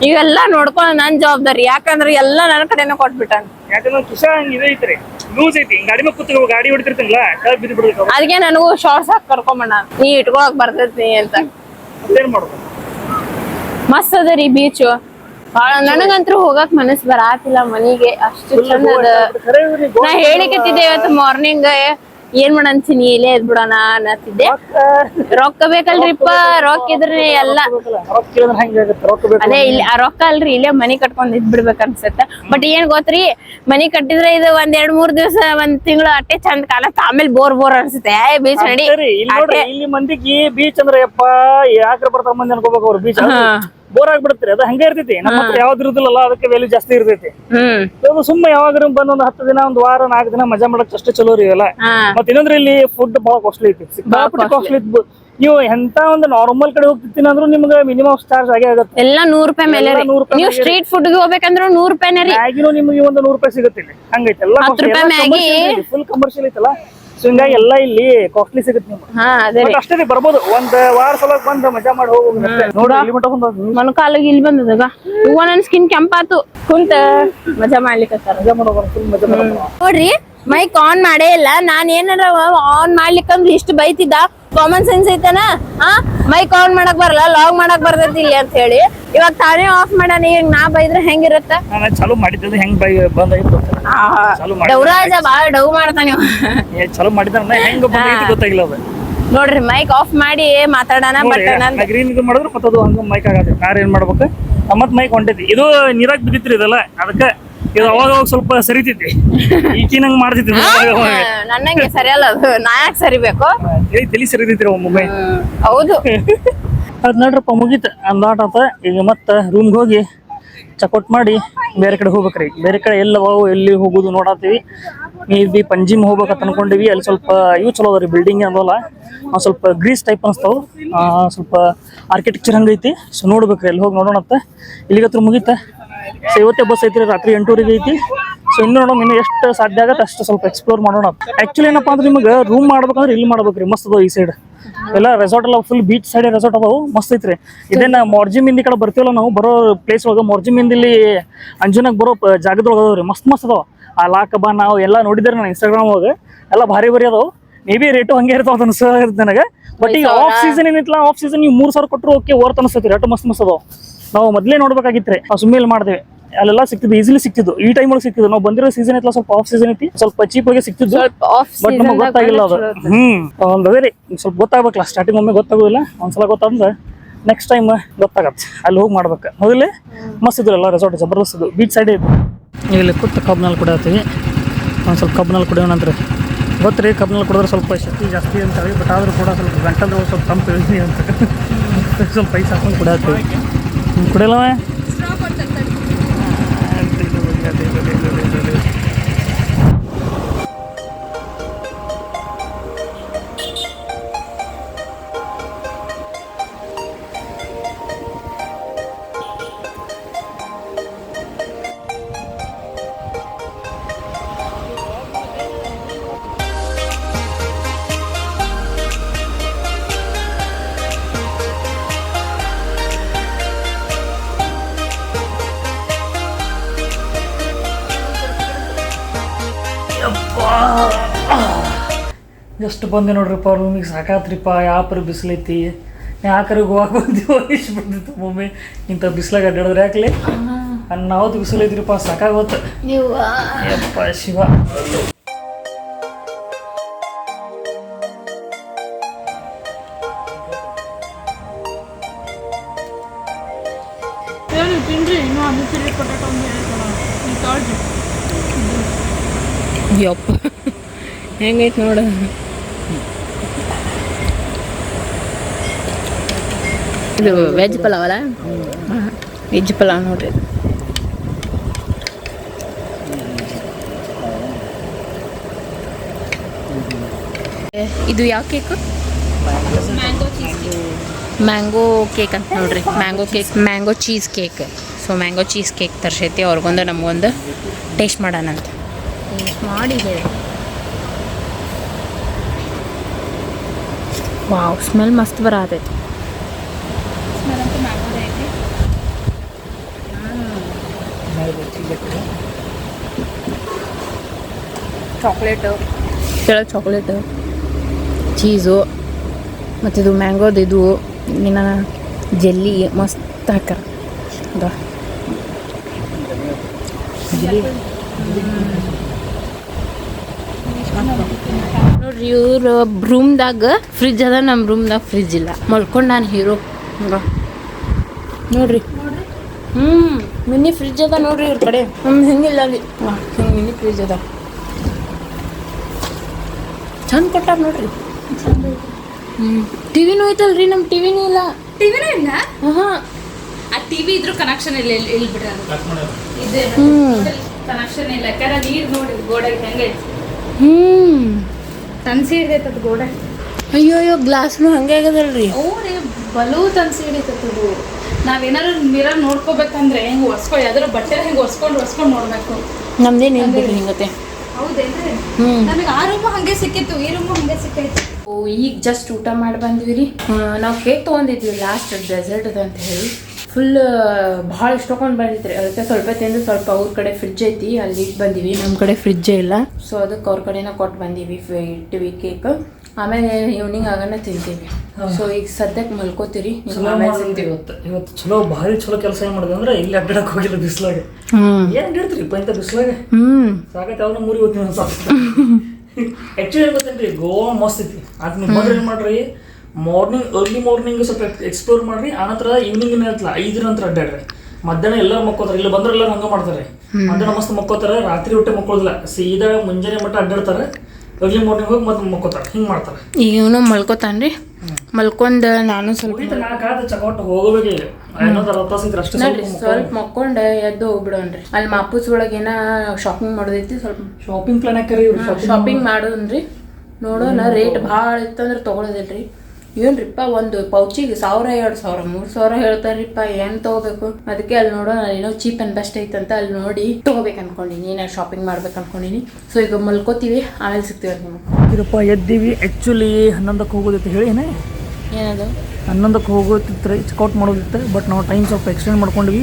ಇವೆಲ್ಲಾ ನೋಡ್ಕೊಂಡ್ ನನ್ ಜವಾಬ್ದಾರಿ ಯಾಕಂದ್ರ ಎಲ್ಲಾ ನನ್ನ ಕಡೆನ ಕೊಟ್ಬಿಟ್ಟಾನ ಯಾಕಂದ್ರೆ ಕಿಶಾ ಇದೆ ಐತ್ರಿ ಲೂಸ್ ಐತಿ ಗಾಡಿ ಮೇಲೆ ಕೂತ್ ಗಾಡಿ ಹೊಡಿತಿರ್ತಿಲ್ಲ ಬಿದ್ದು ಬಿಡ್ಬೇಕು ಅದಕ್ಕೆ ನನಗೂ ಶಾರ್ಟ್ಸ್ ಹಾಕಿ ಕರ್ಕೊಂಬಣ್ಣ ನೀ ಇಟ್ಕೊಳಕ್ ಬರ್ತೈತಿ ಅಂತ ಏನ್ ಮಾಡೋದು ಮಸ್ತ್ ಅದ ರೀ ಬೀಚ್ ಬಾಳ ನನಗಂತೂ ಹೋಗಕ್ ಮನಸ್ ಬರಾತಿಲ್ಲ ಮನಿಗೆ ಅಷ್ಟು ಚಂದ ಅದ ನಾ ಹೇಳಿಕತ್ತಿದ್ದೆ ಇವತ್ತು ಮಾರ್ನಿಂಗ್ ಏನ್ ಮಾಡಂತೀನಿ ಇಲ್ಲೇ ಎದ್ ಬಿಡೋಣ ಅನ್ನತ್ತಿದ್ದೆ ರೊಕ್ಕ ಬೇಕಲ್ರಿಪ್ಪ ರೊಕ್ಕ ಇದ್ರೆ ಎಲ್ಲ ಅದೇ ಇಲ್ಲಿ ಆ ರೊಕ್ಕ ಅಲ್ರಿ ಇಲ್ಲೇ ಮನಿ ಕಟ್ಕೊಂಡ್ ಇದ್ ಬಿಡ್ಬೇಕ ಅನ್ಸತ್ತ ಬಟ್ ಏನ್ ಗೊತ್ತ್ರಿ ಮನಿ ಕಟ್ಟಿದ್ರೆ ಇದು ಒಂದ್ 2-3 ದಿವಸ ಒಂದ್ ತಿಂಗಳು ಅಟ್ಟೆ ಚಂದ ಕಾಲತ್ ಆಮೇಲೆ ಬೋರ್ ಅನ್ಸುತ್ತೆ ಬೀಚ್ ನಡಿ ಇಲ್ಲಿ ಮಂದಿಗೆ ಬೀಚ್ ಅಂದ್ರೆ ಯಪ್ಪ ಯಾಕ್ರ ಬರ್ತಾರ ಮಂದಿ ಅನ್ಕೋಬೇಕು ಅವ್ರು ಬೀಚ್ ಬೋರ್ ಆಗ್ಬಿಡುತ್ತೆ ಅದು ಹಂಗೆ ಇರ್ತೈತಿ ನಮ್ಮ ಹತ್ರ ಯಾವ್ದು ಇರುದಿಲ್ಲಲ್ಲ ಅದಕ್ಕೆ ವ್ಯಾಲ್ಯೂ ಜಾಸ್ತಿ ಇರ್ತೈತಿ ಸುಮ್ಮನೆ ಯಾವಾಗ ಬಂದ್ ಒಂದ್ 10 ದಿನ ಒಂದ್ ವಾರ 4 ದಿನ ಮಜಾ ಮಾಡಕ್ ಅಷ್ಟೇ ಚಲೋ ರೀ ಎಲ್ಲ ಮತ್ ಇನ್ನೊಂದ್ರೆ ಇಲ್ಲಿ ಫುಡ್ ಬಹಳ ಕಾಸ್ಟ್ಲಿ ಐತಿ ಸಿಕ್ಕಾಪಟ್ಟೆ ಕಾಸ್ಟ್ಲಿ ಐತಿ ನೀವು ಎಂತ ಒಂದು ನಾರ್ಮಲ್ ಕಡೆ ಹೋಗ್ತಿರ್ತೀನಿ ಅಂದ್ರೂ ನಿಮ್ಗೆ ಮಿನಿಮಮ್ ಚಾರ್ಜ್ ಆಗೇ ಆಗುತ್ತೆ ಎಲ್ಲ 100 ರೂಪಾಯಿ ಮೇಲೆ ನೀವು ಸ್ಟ್ರೀಟ್ ಫುಡ್ ಹೋಗ್ಬೇಕಂದ್ರೆ 100 ರೂಪಾಯಿನೇ ರೀ ಮ್ಯಾಗಿನೂ ನಿಮ್ಗೆ ಒಂದು 100 ರೂಪಾಯಿ ಸಿಗುತ್ತೆ ಇಲ್ಲಿ ಹಂಗೈತೆ ಎಲ್ಲ ಫುಲ್ ಕಮರ್ಷಿಯಲ್ ಐತಲ್ಲ ಸೊ ಹಿಂಗಾಗಿ ಎಲ್ಲ ಇಲ್ಲಿ ಕಾಸ್ಟ್ಲಿ ಸಿಗುತ್ತೆ ನಿಮ್ಗೆ ಅಷ್ಟೇ ಬರ್ಬೋದು ಒಂದ್ ವಾರ ಸಲ ಬಂದ್ ಮಜಾ ಮಾಡಿ ಹೋಗ್ಬೋದು ಮೊಣಕಾಲಿಗೆ ಇಲ್ಲಿ ಬಂದದಾಗ ಹೂವ ನನ್ ಸ್ಕಿನ್ ಕೆಂಪಾತು ಕುಂತ ಮಜಾ ಮಾಡ್ಲಿಕ್ಕೆ ನೋಡ್ರಿ ಮೈಕ್ ಆನ್ ಮಾಡೇ ಇಲ್ಲ ನಾನ್ ಏನಾರ ಆನ್ ಮಾಡ್ಲಿಕ್ಕಂದ್ರೆ ಇಷ್ಟು ಬೈತಿದ್ದ ಕಾಮನ್ ಸೆನ್ಸ್ ಐತನ ಮೈಕ್ ಆನ್ ಮಾಡಕ್ ಬರಲ್ಲ ಲಾಗ್ ಮಾಡಕ್ ಬರ್ತೈತಿ ಇಲ್ಲಿ ಅಂತ ಹೇಳಿ ಇವಾಗ ತಾನೇ ಆಫ್ ಮಾಡಾನ ಈಗ ನಾ ಬೈದ್ರೆ ಹೆಂಗಿರತ್ತ ಚಾಲು ಮಾಡಿದ್ದು ಹೆಂಗ್ ಡೌರಾಜ ಬಾಳ ಡೌ ಮಾಡ್ತಾನೆ ಚಾಲು ಮಾಡಿದ ಹೆಂಗ್ ಗೊತ್ತಾಗಿಲ್ಲ ಅದು ನೋಡ್ರಿ ಮೈಕ್ ಆಫ್ ಮಾಡಿ ಮಾತಾಡೋಣ ಗ್ರೀನ್ ಇದು ಮಾಡಿದ್ರೆ ಮತ್ತದು ಹಂಗ ಮೈಕ್ ಆಗತ್ತೆ ನಾರ್ ಏನ್ ಮಾಡ್ಬೇಕು ಮತ್ ಮೈಕ್ ಹೊಂಟೈತಿ ಇದು ನೀರಾಗ್ ಬಿದ್ದಿತ್ರಿ ಇದಲ್ಲ ಅದಕ್ಕೆ ಇದು ಅವಾಗ ಸ್ವಲ್ಪ ಸರಿತೈತಿ ಈಕಿ ನಂಗ್ ಮಾಡ್ತೈತಿ ನನ್ನಂಗೆ ಸರಿಯಲ್ಲ ಅದು ನಾ ಯಾಕೆ ಸರಿಬೇಕು ತಲಿ ಸರಿತೈತ್ರಿ ಒಮ್ಮೆ ಹೌದು ಅದು ನೋಡ್ರಪ್ಪ ಮುಗೀತು ಅಂದಾಟ ಆತ. ಈಗ ಮತ್ತೆ ರೂಮ್ಗೆ ಹೋಗಿ ಚೆಕ್ಔಟ್ ಮಾಡಿ ಬೇರೆ ಕಡೆ ಹೋಗ್ಬೇಕ್ರಿ. ಬೇರೆ ಕಡೆ ಎಲ್ಲಿ ಹೋಗೋದು ನೋಡತ್ತೀವಿ. ಮೇ ಪಂಜಿಮ್ ಹೋಗ್ಬೇಕಂತ ಅನ್ಕೊಂಡಿವಿ. ಅಲ್ಲಿ ಸ್ವಲ್ಪ ಇವು ಚಲೋ ಅದ ರೀ, ಬಿಲ್ಡಿಂಗ್ ಅದಲ್ಲ, ಸ್ವಲ್ಪ ಗ್ರೀಸ್ ಟೈಪ್ ಅನಿಸ್ತಾವೆ, ಸ್ವಲ್ಪ ಆರ್ಕಿಟೆಕ್ಚರ್ ಹಂಗೈತಿ. ಸೊ ನೋಡ್ಬೇಕ್ರಿ, ಅಲ್ಲಿ ಹೋಗಿ ನೋಡೋಣತ್ತ. ಇಲ್ಲಿಗತ್ರ ಮುಗೀತ. ಸೊ ಇವತ್ತೇ ಬಸ್ ಐತಿ ರೀ, ರಾತ್ರಿ 8:00 ಐತಿ. ಸೊ ಇನ್ನು ನೋಡೋಣ, ಇನ್ನು ಎಷ್ಟು ಸಾಧ್ಯ ಆಗತ್ತೆ ಅಷ್ಟು ಸ್ವಲ್ಪ ಎಕ್ಸ್ಪ್ಲೋರ್ ಮಾಡೋಣ. ಆ್ಯಕ್ಚುಲಿ ಏನಪ್ಪ ಅಂದ್ರೆ ನಿಮಗೆ ರೂಮ್ ಮಾಡ್ಬೇಕಂದ್ರೆ ಇಲ್ಲಿ ಮಾಡ್ಬೇಕ್ರಿ, ಮಸ್ತ್ ಅದಾವ ಈ ಸೈಡ್ ಎಲ್ಲ. ರೆಸಾರ್ಟ್ ಎಲ್ಲ ಫುಲ್ ಬೀಚ್ ಸೈಡ್ ರೆಸಾರ್ಟ್ ಅದಾವು, ಮಸ್ತ್ ಐತ್ರಿ. ಇದೇನ ಮೊರ್ಜಿಮಿಂದ ಕಡೆ ಬರ್ತೀವಲ್ಲ ನಾವು, ಬರೋ ಪ್ಲೇಸ್ ಒಳಗೆ ಮೊರ್ಜಿಮಿಂದ ಇಲ್ಲಿ ಅಂಜುನಾಗ ಬರೋ ಜಾಗದೊಳಗೆ ಅದಾವ್ರಿ, ಮಸ್ತ್ ಅದಾವ. ಆ ಲಾಕಬ ನಾವು ಎಲ್ಲ ನೋಡಿದ್ರೆ ನಾನು ಇನ್ಸ್ಟಾಗ್ರಾಮ್ ಒಳಗೆ ಎಲ್ಲ ಭಾರಿ ಅದಾವು. ಮೇ ಬಿ ರೇಟು ಹಂಗೆ ಇರ್ತಾವ ಅನ್ಸೋದು ನನಗೆ. ಬಟ್ ಈಗ ಆಫ್ ಸೀಸನ್ ಏನಿತ್ತಲ್ಲ, ಆಫ್ ಸೀಸನ್ ನೀವು 3,000 ಕೊಟ್ಟರು ಓಕೆ ವರ್ತ್ ಅನಿಸ್ತೈತಿ. ರೇಟು ಮಸ್ತ್ ಅದಾವ. ನಾವು ಮೊದಲೇ ನೋಡ್ಬೇಕಾಗಿತ್ತು, ನಾವು ಸುಮ್ಮನೆ ಮಾಡಿದ್ವಿ. ಅಲ್ಲೆಲ್ಲ ಸಿಕ್ತಿದ್ದು, ಈಸಿಲಿ ಸಿಕ್ತಿದ್ದು. ಈ ಟೈಮ್ ಒಳಗೆ ಸಿಕ್ತಿದ್ದು. ನಾವು ಬಂದಿರೋ ಸೀಸನ್ ಐತಲ್ಲ, ಸ್ವಲ್ಪ ಆಫ್ ಸೀಸನ್ ಐತಿ, ಸ್ವಲ್ಪ ಚೀಪ್ ಆಗಿ ಸಿಕ್ತಿದ್ದು. ಬಟ್ ನಮಗೆ ಗೊತ್ತಾಗಿಲ್ಲ ಅದು. ಒಂದು ಅದೇ ರೀ, ಸ್ವಲ್ಪ ಗೊತ್ತಾಗ್ಬೇಕಲ್ಲ. ಸ್ಟಾರ್ಟಿಂಗ್ ಒಮ್ಮೆ ಗೊತ್ತಾಗೋದಿಲ್ಲ, ಒಂದ್ಸಲ ಗೊತ್ತಾದ್ರೆ ನೆಕ್ಸ್ಟ್ ಟೈಮ್ ಗೊತ್ತಾಗತ್ತೆ. ಅಲ್ಲಿ ಹೋಗಿ ಮಾಡ್ಬೇಕು. ಮೊದಲೇ ಮಸ್ತ್ ಇದ್ರು ಎಲ್ಲ ರೆಸಾರ್ಟ್, ಜಬರ್ದಸ್ತ್ ಇದು, ಬೀಚ್ ಸೈಡೇ ಇದು. ಇಲ್ಲಿ ಕೂತು ಕಬ್ನಲ್ಲಿ ಕುಡಿಯತ್ತೀವಿ. ಒಂದು ಸ್ವಲ್ಪ ಕಬ್ನಲ್ಲಿ ಕುಡಿಯೋಣ ಅಂತ ರೀ. ಗೊತ್ತು ರೀ, ಕಬ್ನಲ್ಲಿ ಕುಡಿದ್ರೆ ಸ್ವಲ್ಪ ಶಕ್ತಿ ಜಾಸ್ತಿ ಅಂತೇಳಿ. ಬಟ್ ಆದರೂ ಕೂಡ ಸ್ವಲ್ಪ ಗಂಟಲು ಸ್ವಲ್ಪ ತಂಪು ಇಳಿಸಿ ಅಂತ ಸ್ವಲ್ಪ ಪೈಸೆ ಹಾಕೊಂಡು ಕುಡಿಯತ್ತೀವಿ. ಕುಡಿಯಲ್ಲವ ಎಷ್ಟು ಬಂದೆ ನೋಡ್ರಿಪ್ಪ ರೂಮಿಗೆ. ಸಾಕಾತ್ರಿಪ್ಪ. ಯಾಪರು ಬಿಸಿಲೈತಿ, ಯಾಕರೆ ಗೋವಾಗೆ ಬಂದೀವೋ ಇಷ್ಟು ಬಂದಿತ್ತು ಒಮ್ಮೆ. ಇಂಥ ಬಿಸಿಲಾಗ ಅಡ್ಡಾಡಿದ್ರೆ ಯಾಕಲಿ ನಾವತ್ತು ಬಿಸಿಲೈತ್ರಿಪ್ಪ, ಸಾಕಾಗೋತ್ತು. ಯಪ್ಪ ಶಿವ. ಯಪ್ಪ ಹೆಂಗೈತೆ ನೋಡು. ಇದು ವೆಜ್ ಪಲಾವ್ ಅಲ್ಲ? ವೆಜ್ ಪಲಾವ್ ನೋಡ್ರಿ. ಇದು ಯಾವ ಕೇಕು? ಮ್ಯಾಂಗೋ ಕೇಕ್ ಅಂತ ನೋಡ್ರಿ. Mango cheese cake. So mango cheese cake ತರ್ಸೈತಿ. ಅವ್ರಿಗೊಂದು ನಮಗೊಂದು ಟೇಸ್ಟ್ ಮಾಡೋಣ ಅಂತ ಮಾಡಿದೆ. ವಾವ್, ಸ್ಮೆಲ್ ಮಸ್ತ್ ಬರತೈತಿ. ಚಾಕ್ಲೇಟು, ಕೆಳಗೆ ಚಾಕ್ಲೇಟು, ಚೀಸು, ಮತ್ತಿದು ಮ್ಯಾಂಗೋದು ಇದು ಇನ್ನು ಜೆಲ್ಲಿ ಮಸ್ತ್ ಹಾಕ್ಯಾರ. ನೋಡ್ರಿ, ಇವ್ರ ರೂಮ್ದಾಗ ಫ್ರಿಜ್ ಅದ, ನಮ್ಮ ರೂಮ್ದಾಗ ಫ್ರಿಜ್ ಇಲ್ಲ. ಮಲ್ಕೊಂಡು ನಾನು ಹೀರೋ ಹಂಗ ನೋಡ್ರಿ. ಮಿನಿ ಫ್ರಿಜ್ ಅದ ನೋಡ್ರಿ ಇವ್ರ ಕಡೆ. ಹಿಂಗಿಲ್ಲ ಅಲ್ಲಿ. ಹಿಂಗೆ ಮಿನಿ ಫ್ರಿಜ್ ಅದ, ಚಂದ ಕೊಟ್ಟಾರ ನೋಡ್ರಿ. ಟಿವಿನೂ ಐತಲ್ರಿ. ನಮ್ಮ ಟಿವಿನೂ ಇಲ್ಲ. ಟಿವಿನೂ ಇಲ್ಲ. ಹಾಂ, ಆ ಟಿವಿ ಇದ್ರೂ ಕನೆಕ್ಷನ್ ಇಲ್ಲ. ಇಲ್ಲಿ ಬಿಡ್ರಿ, ಇದೆ ಕನೆಕ್ಷನ್ ಇಲ್ಲ. ಯಾಕಂದ್ರೆ ನೀರು ನೋಡಿ ಗೋಡೆಗೆ ಹೆಂಗೈತಿ. ತನ್ಸಿ ಹಿಡ್ದೈತೆ ಅದು ಗೋಡೆ. ಅಯ್ಯೋ ಗ್ಲಾಸ್ನು ಹಂಗೆ ಆಗದಲ್ರಿ. ರೀ ಬಲೂ ತನ್ಸಿ ಹಿಡಿತದು. ನಾವೇನಾದ್ರು ಮಿರರ್ ನೋಡ್ಕೋಬೇಕಂದ್ರೆ ಹೆಂಗೆ ಒರ್ಸ್ಕೊಂಡು ಯಾವ್ದಾರು ಬಟ್ಟೆ ಹಿಂಗೆ ಒರ್ಸ್ಕೊಂಡು ನೋಡ್ಬೇಕು. ನಮ್ದೇನು ಏನು ಬಿಡ್ರಿ ಹಿಂಗತ್ತೆ. ಹೌದೇನ್ರಿ? ನಮಗೆ ಆ ರೂಮು ಹಂಗೆ ಸಿಕ್ಕಿತ್ತು, ಈ ರೂಮು ಹಂಗೆ ಸಿಕ್ಕೈತಿ. ಈಗ ಜಸ್ಟ್ ಊಟ ಮಾಡಿ ಬಂದ್ವಿ ರೀ. ನಾವು ಕೇಕ್ ತೊಗೊಂಡಿದ್ವಿ ಲಾಸ್ಟ್ ಡೆಸರ್ಟ್ ಅದು ಅಂತ ಹೇಳಿ. ಫುಲ್ ಭಾಳ ಇಷ್ಟೊಂದು ಬಂದಿತ್ತು ರೀ. ಅದಕ್ಕೆ ಸ್ವಲ್ಪ ತಿಂದು ಸ್ವಲ್ಪ ಅವ್ರ ಕಡೆ ಫ್ರಿಜ್ ಐತಿ, ಅಲ್ಲಿ ಇಟ್ಟು ಬಂದೀವಿ. ನಮ್ಮ ಕಡೆ ಫ್ರಿಜ್ಜೇ ಇಲ್ಲ. ಸೊ ಅದಕ್ಕೆ ಅವ್ರ ಕಡೆನ ಕೊಟ್ಟು ಬಂದೀವಿ ಇಟ್ಟಿವಿ ಕೇಕ್. ಆಮೇಲೆ ಈವ್ನಿಂಗ್ ಆಗೋಣ ತಿಂತೀವಿ. ಸೊ ಈಗ ಸದ್ಯಕ್ಕೆ ಮಲ್ಕೋತೀರಿ. ಇವತ್ತು ಚಲೋ ಭಾರಿ ಚಲೋ ಕೆಲಸ ಏನು ಮಾಡಿದೆ ಅಂದ್ರೆ ಇಲ್ಲಿ ಅಡ್ಡಾಡಕ್ಕೆ ಹೋಗಿಲ್ಲ ಬಿಸಿಲಾಗ. ಏನು ಅಡ್ಡಾಡ್ತೀರಿಪ್ಪ ಇಂಥ ಬಿಸಿಲಾಗ? ಸಾಕೈತೆ. ಅವ್ರನ್ನ ಮೂರಿಗೆ ಹೋಗ್ತೀವಿ ಅನ್ಸ. ಆ್ಯಕ್ಚುಲಿ ಏನು ಗೊತ್ತೇನ್ರಿ, ಗೋವಾ ಮಸ್ತ್ ಐತಿ. ಅದು ನೀವು ಬಂದ್ರೆ ಏನು ಮಾಡ್ರಿ, ಅರ್ಲಿ ಮಾರ್ನಿಂಗ್ ಸ್ವಲ್ಪ ಎಕ್ಸ್ಪ್ಲೋರ್ ಮಾಡ್ರಿ. ಆನಂತರ ಈವ್ನಿಂಗ್ ಏನಿರತ್ತಲ್ಲ 5 ನಂತರ ಅಡ್ಡಾಡ್ರಿ. ಮಧ್ಯಾಹ್ನ ಎಲ್ಲರೂ ಮಕ್ಕೋತಾರೆ. ಇಲ್ಲಿ ಬಂದ್ರೆ ಎಲ್ಲರೂ ಹಂಗೆ ಮಾಡ್ತಾರೆ. ಮಧ್ಯಾಹ್ನ ಮಸ್ತ್ ಮಕ್ಕೋತಾರೆ, ರಾತ್ರಿ ಹೊಟ್ಟೆ ಮಕ್ಕೋದಿಲ್ಲ. ಸೀದಾ ಮುಂಜಾನೆ ಮಟ್ಟ ಅಡ್ಡಾಡ್ತಾರೆ, ಅರ್ಲಿ ಮಾರ್ನಿಂಗ್ ಹೋಗಿ ಮತ್ತೆ ಮಕ್ಕೋತಾರೆ. ಹಿಂಗೆ ಮಾಡ್ತಾರೆ. ಈಗ ಇವನು ಮಲ್ಕೋತಾನ್ರಿ. ಮಲ್ಕೊಂಡ್ ನಾನು ಸ್ವಲ್ಪ ಚಕೌಟ್ ಹೋಗಬೇಕು ಈಗ ಇನ್ನೊಂದು 60 ತಾಸು ಇದ್ರೆ ಅಷ್ಟೇ. ನೋಡ್ರಿ ಸ್ವಲ್ಪ ಮಕ್ಕೊಂಡ್ ಎದ್ದು ಹೋಗ್ಬಿಡೋನ್ರಿ. ಅಲ್ಲಿ ಮಾಪೂಸ್ ಒಳಗೇನ ಶಾಪಿಂಗ್ ಮಾಡೋದೈತಿ, ಸ್ವಲ್ಪ ಶಾಪಿಂಗ್ ಪ್ಲಾನ್ ಹಾಕ್ರಿ ಶಾಪಿಂಗ್ ಮಾಡೋನ್ರಿ. ನೋಡೋಣ ರೇಟ್ ಭಾಳ ಇತ್ತಂದ್ರೆ ತೊಗೊಳೋದಿಲ್ರಿ. ಏನ್ರಿಪ್ಪ ಒಂದು ಪೌಚಿಗೆ 1000, 2000, 3000 ಹೇಳ್ತಾರ್ರಿಪ್ಪ. ಏನ್ ತಗೋಬೇಕು? ಅದಕ್ಕೆ ಅಲ್ಲಿ ನೋಡೋಣ, ಏನೋ ಚೀಪ್ ಅಂಡ್ ಬೆಸ್ಟ್ ಐತಂತ ಅಲ್ಲಿ ನೋಡಿ ತಗೋಬೇಕು ಅನ್ಕೊಂಡಿನಿ. ನಾನು ಶಾಪಿಂಗ್ ಮಾಡ್ಬೇಕು ಅನ್ಕೊಂಡಿನಿ. ಸೊ ಈಗ ಮಲ್ಕೋತೀವಿ, ಆಮೇಲೆ ಸಿಗ್ತೀವಿ ನಿಮ್ಗೆ. ಇದಪ್ಪ ಎದ್ದೀವಿ. ಆ್ಯಕ್ಚುಲಿ 11ಕ್ಕೆ ಹೋಗೋದಿತ್ತು ಹೇಳಿ ಏನದು 11ಕ್ಕೆ ಹೋಗೋತಿತ್ತು ಚೆಕ್ಔಟ್ ಮಾಡೋದಿತ್ತು. ಬಟ್ ನಾವು ಟೈಮ್ ಸ್ವಲ್ಪ ಎಕ್ಸ್ಟೆಂಡ್ ಮಾಡ್ಕೊಂಡ್ವಿ.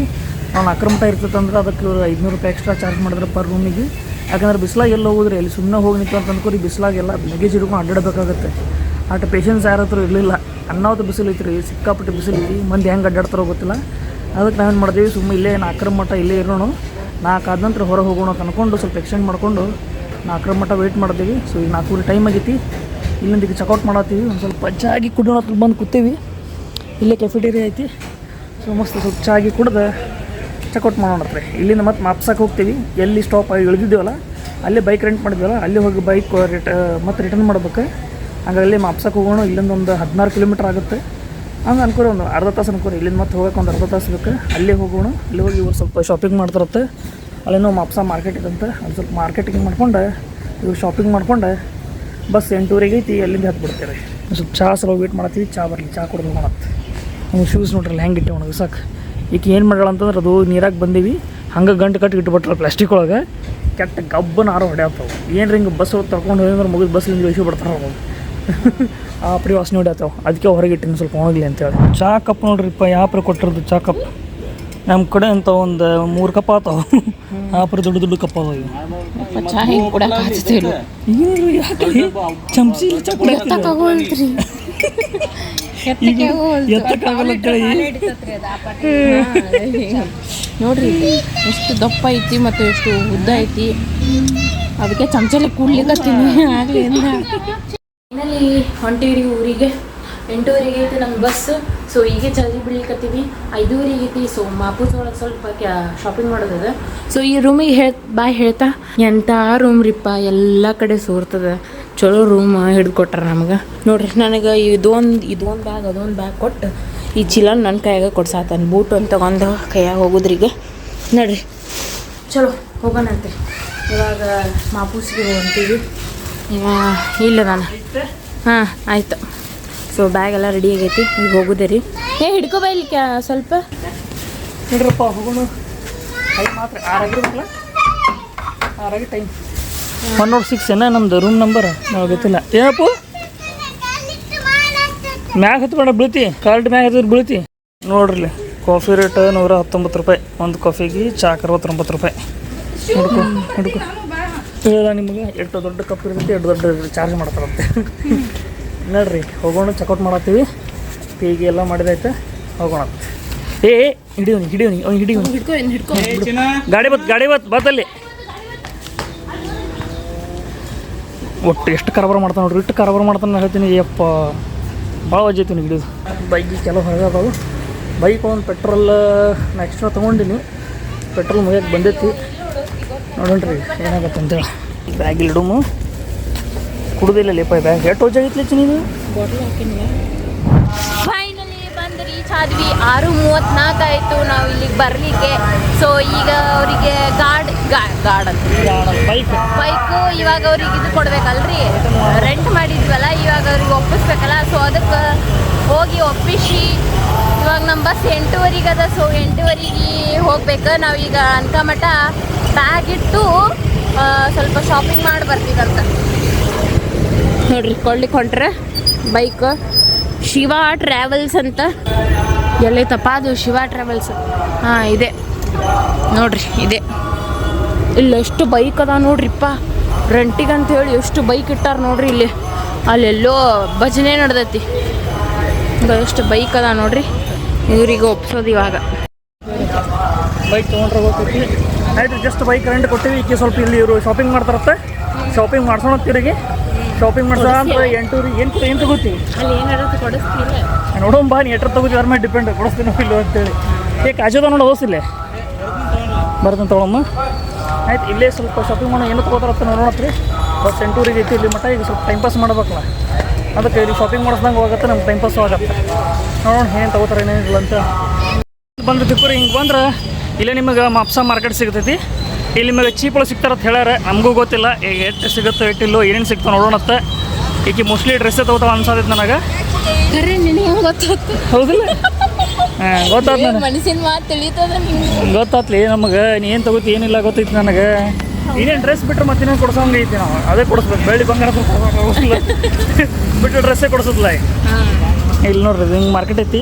ನಾವು ಅಕ್ರಮಟ ಇರ್ತೈತೆ ಅಂದ್ರೆ ಅದಕ್ಕೆ 500 ರೂಪಾಯಿ ಎಕ್ಸ್ಟ್ರಾ ಚಾರ್ಜ್ ಮಾಡಿದ್ರೆ ಪರ್ ರೂಮಿಗೆ. ಯಾಕಂದ್ರೆ ಬಿಸ್ಲಾಗ ಎಲ್ಲ ಹೋದ್ರೆ ಇಲ್ಲಿ ಸುಮ್ಮನೆ ಹೋಗಿ ನಿಂತು ಅಂತ ಅಂದ್ಕೊರಿ ಬಿಸ್ಲಾಗೆಲ್ಲ ಲಗೇಜ್ ಹಿಡ್ಕೊಂಡು ಅಡ್ಡಾಡಬೇಕಾಗತ್ತೆ. ಆಟ ಪೇಷನ್ಸ್ ಯಾರ ಹತ್ರ ಇರಲಿಲ್ಲ. ಅನ್ನೋದು ಬಿಸಿಲು ಐತ್ರಿ, ಸಿಕ್ಕಾಪಟ್ಟೆ ಬಿಸಿಲು ಐತಿ. ಮಂದಿ ಹೆಂಗೆ ಅಡ್ಡಾಡ್ತಾರೋ ಗೊತ್ತಿಲ್ಲ. ಅದಕ್ಕೆ ನಾವೇನು ಮಾಡ್ತೀವಿ, ಸುಮ್ಮನೆ ಇಲ್ಲೇ ಅಕ್ರಮ ಮಠ ಇಲ್ಲೇ ಇರೋಣ, 4 ಆದ ನಂತರ ಹೊರಗೆ ಹೋಗೋಣ ಅಂತ ಅಂದ್ಕೊಂಡು ಸ್ವಲ್ಪ ಎಕ್ಸ್ಟೆಂಡ್ ಮಾಡಿಕೊಂಡು ಅಕ್ರಮ ಮಠ ವೆಯ್ಟ್ ಮಾಡ್ತೀವಿ. ಸೊ ಈಗ 4 ಟೈಮ್ ಆಗೈತಿ. ಇಲ್ಲಿಂದ ಈಗ ಚೆಕ್ಔಟ್ ಮಾಡತ್ತೀವಿ. ಒಂದು ಸ್ವಲ್ಪ ಚಾಗಿ ಕುಡಿಯೋಣ ಅಂತ ಬಂದು ಕೂತೀವಿ. ಇಲ್ಲೇ ಕೆಫೆಟೇರಿಯಾ ಐತಿ. ಸೊ ಮಸ್ತ್ ಸ್ವಲ್ಪ ಚಾಗಿ ಕುಡ್ದು ಚೆಕ್ಔಟ್ ಮಾಡೋಣತ್ರಿ. ಇಲ್ಲಿಂದ ಮತ್ತೆ ಮಾಪ್ಸಕ್ಕೆ ಹೋಗ್ತೀವಿ. ಎಲ್ಲಿ ಸ್ಟಾಪ್ ಆಗಿ ಇಳಿದಿದ್ದೀವಲ್ಲ ಅಲ್ಲೇ ಬೈಕ್ ರೆಂಟ್ ಮಾಡಿದ್ವಲ್ಲ ಅಲ್ಲಿ ಹೋಗಿ ಬೈಕ್ ಮತ್ತೆ ರಿಟರ್ನ್ ಮಾಡ್ಬೇಕು. ಹಾಗಾಗಿ ಮಾಪ್ಸಕ್ಕೆ ಹೋಗೋಣ. ಇಲ್ಲಿಂದ ಒಂದು 16 ಕಿಲೋಮೀಟ್ರ್ ಆಗುತ್ತೆ. ಹಂಗೆ ಅನ್ಕೋರಿ ಒಂದು ಅರ್ಧ ತಾಸು ಅನ್ಕೋರಿ. ಇಲ್ಲಿಂದ ಮತ್ತೆ ಹೋಗೋಕೆ ಒಂದು ಅರ್ಧ ತಾಸು ಬೇಕು. ಅಲ್ಲೇ ಹೋಗೋಣ. ಅಲ್ಲಿ ಹೋಗಿ ಇವ್ರು ಸ್ವಲ್ಪ ಶಾಪಿಂಗ್ ಮಾಡ್ತಾರತ್ತೆ. ಅಲ್ಲೇನೋ ಮಾಪ್ಸ ಮಾರ್ಕೆಟ್ ಇದಂತೆ. ಅಲ್ಲಿ ಸ್ವಲ್ಪ ಮಾರ್ಕೆಟಿಂಗ್ ಮಾಡ್ಕೊಂಡು ಇವ್ರು ಶಾಪಿಂಗ್ ಮಾಡ್ಕೊಂಡು ಬಸ್ 8:30 ಐತಿ. ಅಲ್ಲಿಂದ ಹತ್ಬಿಡ್ತೀವಿ. ಸ್ವಲ್ಪ ಚಹಾ ಸಲ ವೇಟ್ ಮಾಡ್ತೀವಿ. ಚಹಾ ಬರಲಿ, ಚಹಾ ಕುಡಿದು ಮಾಡತ್ತೆ. ನಮ್ಗೆ ಶೂಸ್ ನೋಡ್ರಲ್ಲ ಹೆಂಗೆ ಇಟ್ಟೆ ಒಣಗಿ ಸಾಕು. ಈಗ ಏನು ಮಾಡೋಣ ಅಂತಂದ್ರೆ ಅದು ನೀರಾಗೆ ಬಂದೀವಿ. ಹಂಗೆ ಗಂಟು ಕಟ್ಟಿ ಇಟ್ಬಿಟ್ರೆ ಪ್ಲಾಸ್ಟಿಕ್ ಒಳಗೆ ಕೆಟ್ಟ ಗಬ್ಬನ ಆರೋ ಹೊಡ್ಯಾತಾವೆ. ಏನು ರೀ ಹಿಂಗೆ ಬಸ್ ತಳ್ಕೊಂಡು ಹೋಗಿದ್ರೆ ಮುಗಿದು ಬಸ್ಲಿಂದ ಇಳಿಸಿ ಬಿಡ್ತಾರೆ ಅವ್ರು. ಆ ಪ್ರಿ ವಾಸನೆ ಹೊಡ್ಯಾತಾವೆ. ಅದಕ್ಕೆ ಹೊರಗೆ ಇಟ್ಟಿನಿ ಸ್ವಲ್ಪ ಒಣಗಲಿ ಅಂತೇಳಿ. ಚಹಾ ಕಪ್ ನೋಡ್ರಿಪ್ಪ ಯಾಪ್ರ ಕೊಟ್ಟಿರೋದು ಚಹಾ ಕಪ್. ನಮ್ಮ ಕಡೆ ಅಂತ ಒಂದು 3 ಕಪ್ ಆತಾವೆ. ಆಪ್ರ ದೊಡ್ಡ ಕಪ್ ಅದಾವ. ಏನು ಯಾಕೆ ಚಮಚಿ ಎತ್ತಕ್ಕಾಗಲ್ಲ ನೋಡ್ರಿ ಎಷ್ಟು ದಪ್ಪ ಐತಿ ಮತ್ತು ಎಷ್ಟು ಉದ್ದ ಐತಿ. ಅದಕ್ಕೆ ಚಮಚಲ್ಲಿ ಕೂಡ್ಲಿಕ್ಕತ್ತೀನಿ ಆಗ್ಲಿಂದ. ಫೈನಲಿ ಹೊಂಟಿವ್ರಿ ಊರಿಗೆ. 8:30 ಐತಿ ನಮ್ಮ ಬಸ್. ಸೊ ಈಗ ಜಲ್ದಿ ಬಿಡ್ಲಿಕ್ಕತ್ತೀವಿ. 5:30 ಐತಿ. ಸೊ ಮಾಪೂಸ್ ಒಳಗೆ ಸ್ವಲ್ಪ ಶಾಪಿಂಗ್ ಮಾಡೋದದ. ಸೊ ಈ ರೂಮಿಗೆ ಬಾಯ್ ಹೇಳ್ತಾ ಎಂಥ ರೂಮ್ ರೀಪ್ಪ, ಎಲ್ಲ ಕಡೆ ಸೋರ್ತದೆ. ಚಲೋ ರೂಮ್ ಹಿಡ್ದು ಕೊಟ್ಟಾರ ನಮ್ಗೆ. ನೋಡ್ರಿ ನನಗೆ ಇದೊಂದು ಬ್ಯಾಗ್ ಅದೊಂದು ಬ್ಯಾಗ್ ಕೊಟ್ಟು ಈ ಚೀಲ ನನ್ನ ಕೈಯಾಗ ಕೊಡ್ಸಾತಾನೆ. ಬೂಟ್ ಅಂತ ತಗೊಂಡು ಕೈಯಾಗ ಹೋಗೋದ್ರಿಗೆ. ನೋಡ್ರಿ ಚಲೋ ಹೋಗೋಣಂತೆ. ಇವಾಗ ಮಾಪೂಸ್ಗೆ ಹೊಂತೀವಿ. ಇಲ್ಲ ನಾನು ಹಾಂ ಆಯಿತು. ಸೊ ಬ್ಯಾಗ್ ಎಲ್ಲ ರೆಡಿ ಆಗೈತಿ. ಈಗ ಹೋಗೋದೇ ರೀ. ಹಿಡ್ಕೊಬ ಇಲ್ಲಿ ಸ್ವಲ್ಪ ನೋಡ್ರಪ್ಪ ಹೋಗೋಣ. ಟೈಮ್ ಮಾತ್ರ 6 ಆಗಿರ್ಬೇಕಲ್ಲ. 6 ಟೈಮ್ 106 ಏನ ನಮ್ದು ರೂಮ್ ನಂಬರ್. ನಾವು ಗೊತ್ತಿಲ್ಲ. ಏನಪ್ಪ ಮ್ಯಾಗ ಹತ್ಕೊಂಡ ಬೀಳ್ತಿ. ಕಾರ್ಡ್ ಮ್ಯಾಗ ಹತ್ತಿದ್ರೆ ಬೀಳ್ತಿ. ನೋಡ್ರಿ ಕಾಫಿ ರೇಟ್ 119 ರೂಪಾಯಿ. ಒಂದು ಕಾಫಿಗೆ ಚಹಾ 69 ರೂಪಾಯಿ. ಹುಡುಕು ಹೇಳ್ದ ನಿಮಗೆ. ಎಷ್ಟು ದೊಡ್ಡ ಕಪ್ ಇರ್ತೈತಿ ಎಷ್ಟು ದೊಡ್ಡ ಚಾರ್ಜ್ ಮಾಡ್ತಾರಂತೆ. ನೋಡ್ರಿ ಹೋಗೋಣ. ಚೆಕ್ಔಟ್ ಮಾಡತ್ತೀವಿ. ಪೀಗೆ ಎಲ್ಲ ಮಾಡಿದೈತೆ. ಹೋಗೋಣ. ಹಿಡಿಯೋನಿ ಅವ್ನು ಹಿಡಿಯೋನಿ. ಗಾಡಿ ಬತ್ತಲ್ಲಿ ಒಟ್ಟು ಎಷ್ಟು ಕರಬಾರ ಮಾಡ್ತಾನೆ ನೋಡ್ರಿ. ಇಷ್ಟು ಕರಬಾರ ಮಾಡ್ತಾನೆ ಹೇಳ್ತೀನಿ. ಯಪ್ಪ ಭಾಳ ವಜ್ಜೈತಿ ನೀವು ಹಿಡಿಯೋದು. ಬೈಕಿಗೆ ಕೆಲವು ಹೊರಗದಾವು. ಬೈಕ್ ಒಂದು ಪೆಟ್ರೋಲ್ ನಾ ಎಕ್ಸ್ಟ್ರಾ ತೊಗೊಂಡಿನಿ. ಪೆಟ್ರೋಲ್ ಮುಗಿಯಕ್ಕೆ ಬಂದೈತಿ. ನೋಡೋಣ್ರಿ ಏನಾಗತ್ತೆ ಅಂತೇಳಿ. ಬ್ಯಾಗ್ ಇಡೋಮು. ಕುಡ್ದಿಲ್ಲ ಲೇಪ ಬ್ಯಾಗ್. ಎಷ್ಟು ವಜ್ಜಾಗಿತ್ಲಿ ನೀವು ಬಾಟ್ಲ್ ಹಾಕಿಲ್ಲ. ಫೈನಲಿ ಬಂದು ರೀಚ್ ಆದ್ವಿ. 6:34 ಆಯಿತು ನಾವು ಇಲ್ಲಿಗೆ ಬರಲಿಕ್ಕೆ. ಸೊ ಈಗ ಅವರಿಗೆ ಗಾರ್ಡ್ ಅಂತ ಬೈಕು ಇವಾಗ ಅವ್ರಿಗೆ ಇದು ಕೊಡ್ಬೇಕಲ್ರಿ, ರೆಂಟ್ ಮಾಡಿದ್ವಲ್ಲ, ಇವಾಗ ಅವ್ರಿಗೆ ಒಪ್ಪಿಸ್ಬೇಕಲ್ಲ. ಸೊ ಅದಕ್ಕೆ ಹೋಗಿ ಒಪ್ಪಿಸಿ ಇವಾಗ ನಮ್ಮ ಬಸ್ 8:30 ಅದ. ಸೊ 8:30 ಹೋಗ್ಬೇಕು. ನಾವೀಗ ಅನ್ಕಮಠ ಬ್ಯಾಗ್ ಇಟ್ಟು ಸ್ವಲ್ಪ ಶಾಪಿಂಗ್ ಮಾಡಿ ಬರ್ತೀವಂತ ನೋಡ್ರಿ. ಕೊಳ್ಳಿಕ್ಕೆ ಹೊಂಟ್ರೆ ಬೈಕ್ ಶಿವ ಟ್ರಾವೆಲ್ಸ್ ಅಂತ. ಎಲ್ಲೈತಪ್ಪ ಅದು ಶಿವ ಟ್ರಾವೆಲ್ಸ್? ಹಾಂ ಇದೆ ನೋಡ್ರಿ, ಇದೆ. ಇಲ್ಲಿ ಎಷ್ಟು ಬೈಕ್ ಅದ ನೋಡ್ರಿಪ್ಪ ರೆಂಟಿಗೆ ಅಂತ ಹೇಳಿ. ಎಷ್ಟು ಬೈಕ್ ಇಟ್ಟಾರ ನೋಡ್ರಿ ಇಲ್ಲಿ. ಅಲ್ಲೆಲ್ಲೋ ಭಜನೆ ನಡೆದೈತಿ. ಈಗ ಎಷ್ಟು ಬೈಕ್ ಅದ ನೋಡ್ರಿ. ಇವ್ರಿಗೆ ಒಪ್ಸೋದು ಇವಾಗ. ಬೈಕ್ ತೊಗೊಂಡ್ರೆ ಹೋಗ್ತೈತಿ. ಆಯ್ತು ಜಸ್ಟ್ ಬೈಕ್ ರೆಂಟ್ ಕೊಟ್ಟಿವಿ. ಈಗ ಸ್ವಲ್ಪ ಇಲ್ಲಿ ಇವರು ಶಾಪಿಂಗ್ ಮಾಡ್ತಾರತ್ತೆ. ಶಾಪಿಂಗ್ ಮಾಡ್ಸೋಣ ತಿರುಗಿ. ಶಾಪಿಂಗ್ ಮಾಡ್ಸೋಣ ಅಂತ 8:30 ಏನು ತಗೋತೀವಿ ಅಲ್ಲಿ ಏನಾರು ಕೊಡಿಸ್ತಿಲ್ಲ. ನೋಡೋಣ ಬಾ. ನೀ ಎಟ್ರ ತಗೋತೀವಿ ಅದ್ರ ಮೇಲೆ ಡಿಪೆಂಡ್. ಕೊಡಿಸ್ತೀನೋ ಇಲ್ಲೋ ಅಂತೇಳಿ. ಕಾಜದ ನೋಡೋ ಓಸಿಲ್ಲ ಬರ್ತಾನೆ ತೊಗೊಳಮ್ಮ. ಆಯ್ತು ಇಲ್ಲೇ ಸ್ವಲ್ಪ ಶಾಪಿಂಗ್ ಮಾಡೋ. ಏನು ತೊಗೋತಾರತ್ತ ನೋಡೋಣತ್ರಿ. ಬಸ್ 8:30 ಐತಿ ಇಲ್ಲಿ ಮಟ್ಟ. ಈಗ ಸ್ವಲ್ಪ ಟೈಮ್ ಪಾಸ್ ಮಾಡ್ಬೇಕಲ್ಲ. ಅದಕ್ಕೆ ಇಲ್ಲಿ ಶಾಪಿಂಗ್ ಮಾಡಿಸ್ದಂಗೆ ಹೋಗುತ್ತೆ, ನಮ್ಗೆ ಟೈಮ್ ಪಾಸು ಆಗುತ್ತೆ. ನೋಡೋಣ ಏನು ತೊಗೋತಾರೆ ಏನೇನಿಲ್ಲ ಅಂತ ಬಂದ್ರೆ ತಿಪ್ಪರಿ ಹಿಂಗೆ ಬಂದ್ರೆ ಇಲ್ಲೇ ನಿಮಗೆ ಮಾಪ್ಸಾ ಮಾರ್ಕೆಟ್ ಸಿಗ್ತೈತಿ. ಇಲ್ಲಿ ನಿಮಗೆ ಚೀಪೊಳಗೆ ಸಿಗ್ತಾರಂತ ಹೇಳ್ಯಾರ, ನಮಗೂ ಗೊತ್ತಿಲ್ಲ ಈಗ ಎಷ್ಟು ಸಿಗುತ್ತೋ ಎಟ್ಟಿಲ್ಲೋ ಏನೇನು ಸಿಗ್ತಾವೆ ನೋಡೋಣತ್ತೆ. ಈಗ ಮೋಸ್ಟ್ಲಿ ಡ್ರೆಸ್ಸೇ ತೊಗೋತಾವ ಅನ್ಸತೈತೆ ನನಗೆ. ಹೌದಿಲ್ಲ? ಹಾಂ ಗೊತ್ತಾಯ್ತು ನನಗೆ, ಮನಸ್ಸಿನ ಮಾತು ತಿಳಿತದ ಗೊತ್ತಾತ್ಲಿ ನಮಗೆ. ನೀ ಏನು ತಗೋತಿ ಏನಿಲ್ಲ ಗೊತ್ತೈತಿ ನನಗೆ. ಇನ್ನೇನು ಡ್ರೆಸ್ ಬಿಟ್ಟರೆ ಮತ್ತೆ ಇನ್ನೇನು ಕೊಡ್ಸೋಂಗೆ ಐತಿ, ನಾವು ಅದೇ ಕೊಡಿಸ್ಬೇಕು. ಬೆಳ್ಳಿ ಬಂಗಾರ ಕೊಡಿಸೋಲ್ಲ ಬಿಟ್ಟು ಡ್ರೆಸ್ಸೇ ಕೊಡಿಸೋದಿಲ್ಲ. ಇಲ್ಲಿ ನೋಡ್ರಿ ಹಿಂಗೆ ಮಾರ್ಕೆಟ್ ಐತಿ.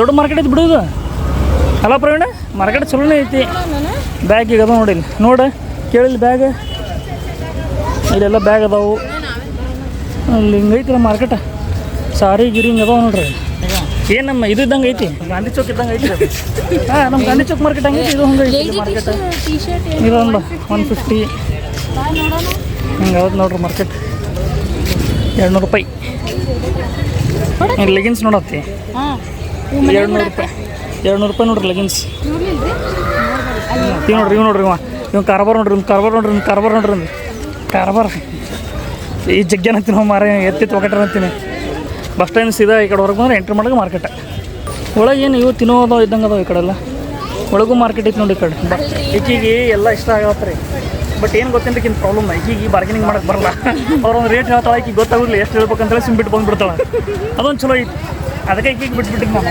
ದೊಡ್ಡ ಮಾರ್ಕೆಟ್ ಐತಿ ಬಿಡೋದು ಅಲ್ಲ ಪ್ರವೀಣ, ಮಾರ್ಕೆಟ್ ಚಲೋನೇ ಐತಿ. ಬ್ಯಾಗ್ ಈಗ ಅದಾವ ನೋಡಿ, ನೋಡ ಕೇಳಿಲ್ಲ ಬ್ಯಾಗ್, ಇಲ್ಲೆಲ್ಲ ಬ್ಯಾಗ್ ಅದಾವು. ಅಲ್ಲಿ ಹಿಂಗೆ ಐತಿ ಮಾರ್ಕೆಟ್, ಸಾರಿ ಗಿರಿ ಹಿಂಗೆ ಅದಾವ ನೋಡ್ರಿ. ಏನು ನಮ್ಮ ಇದು ಇದ್ದಂಗೆ ಐತಿ, ಗಾಂಧಿ ಚೌಕ್ ಇದ್ದಂಗೆ ಐತಿ. ಹಾಂ, ನಮ್ಮ ಗಾಂಧಿ ಚೌಕ್ ಮಾರ್ಕೆಟ್ ಹಂಗೆ ಐತಿ, ಇದು ಹಂಗೆ ಐತಿ ಮಾರ್ಕೆಟ್. ಇದೊಂದು 150 ಹಿಂಗೆ ಯಾವ್ದು ನೋಡ್ರಿ ಮಾರ್ಕೆಟ್. 200 ರೂಪಾಯಿ ಲೆಗಿನ್ಸ್ ನೋಡತ್ತಿ. 200 ರೂಪಾಯಿ, 200 ರೂಪಾಯಿ ನೋಡ್ರಿ ಲೆಗಿನ್ಸ್. ಇವ್ ನೋಡ್ರಿ, ಇವ್ ಕಾರ್ಬಾರ್ ನೋಡ್ರಿ, ಕಾರ್ಬಾರ್ ಈ ಜಗ್ಗೇನ ಅಂತೀನಿ ನಾವು ಮಾರ ಎತ್ತಿ ತೊಗೊಟ್ಟಾರ ಅಂತೀನಿ. ಬಸ್ ಸ್ಟ್ಯಾಂಡ್ ಸೀದಾ ಈ ಕಡೆ ಹೊರಗೆ ಬಂದ್ರೆ ಎಂಟ್ರಿ ಮಾಡೋಕೆ ಮಾರ್ಕೆಟ್. ಒಳಗೆ ಏನು ಇವು ತಿನ್ನೋದಾವ ಇದ್ದಂಗೆ ಅದಾವ. ಈ ಕಡೆ ಎಲ್ಲ ಒಳಗೂ ಮಾರ್ಕೆಟ್ ಐತಿ ನೋಡಿ. ಈ ಕಡೆ ಈಕಿಗೆ ಎಲ್ಲ ಇಷ್ಟ ಆಗತ್ತೆ ರೀ. ಬಟ್ ಏನು ಗೊತ್ತೇನ್ರಿ ಈಗಿನ ಪ್ರಾಬ್ಲಮ್, ಈಗೀಗ ಬಾರ್ಗೇನಿಂಗ್ ಮಾಡೋಕೆ ಬರಲ್ಲ. ಅವ್ರೊಂದು ರೇಟ್ ಹೇಳ್ತಾಳೆ, ಈಗೀಗ ಗೊತ್ತಾಗೋದಿಲ್ಲ ಎಷ್ಟು ಹೇಳ್ಬೇಕಂತೇಳಿ ಸಿಂಬಿಟ್ಟು ಬಂದುಬಿಡ್ತಾಳೆ. ಅದೊಂದು ಚಲೋ ಐತಿ, ಅದಕ್ಕೆ ಈಗೀಗ ಬಿಟ್ಬಿಟ್ಟಿನಿ ನಾನು,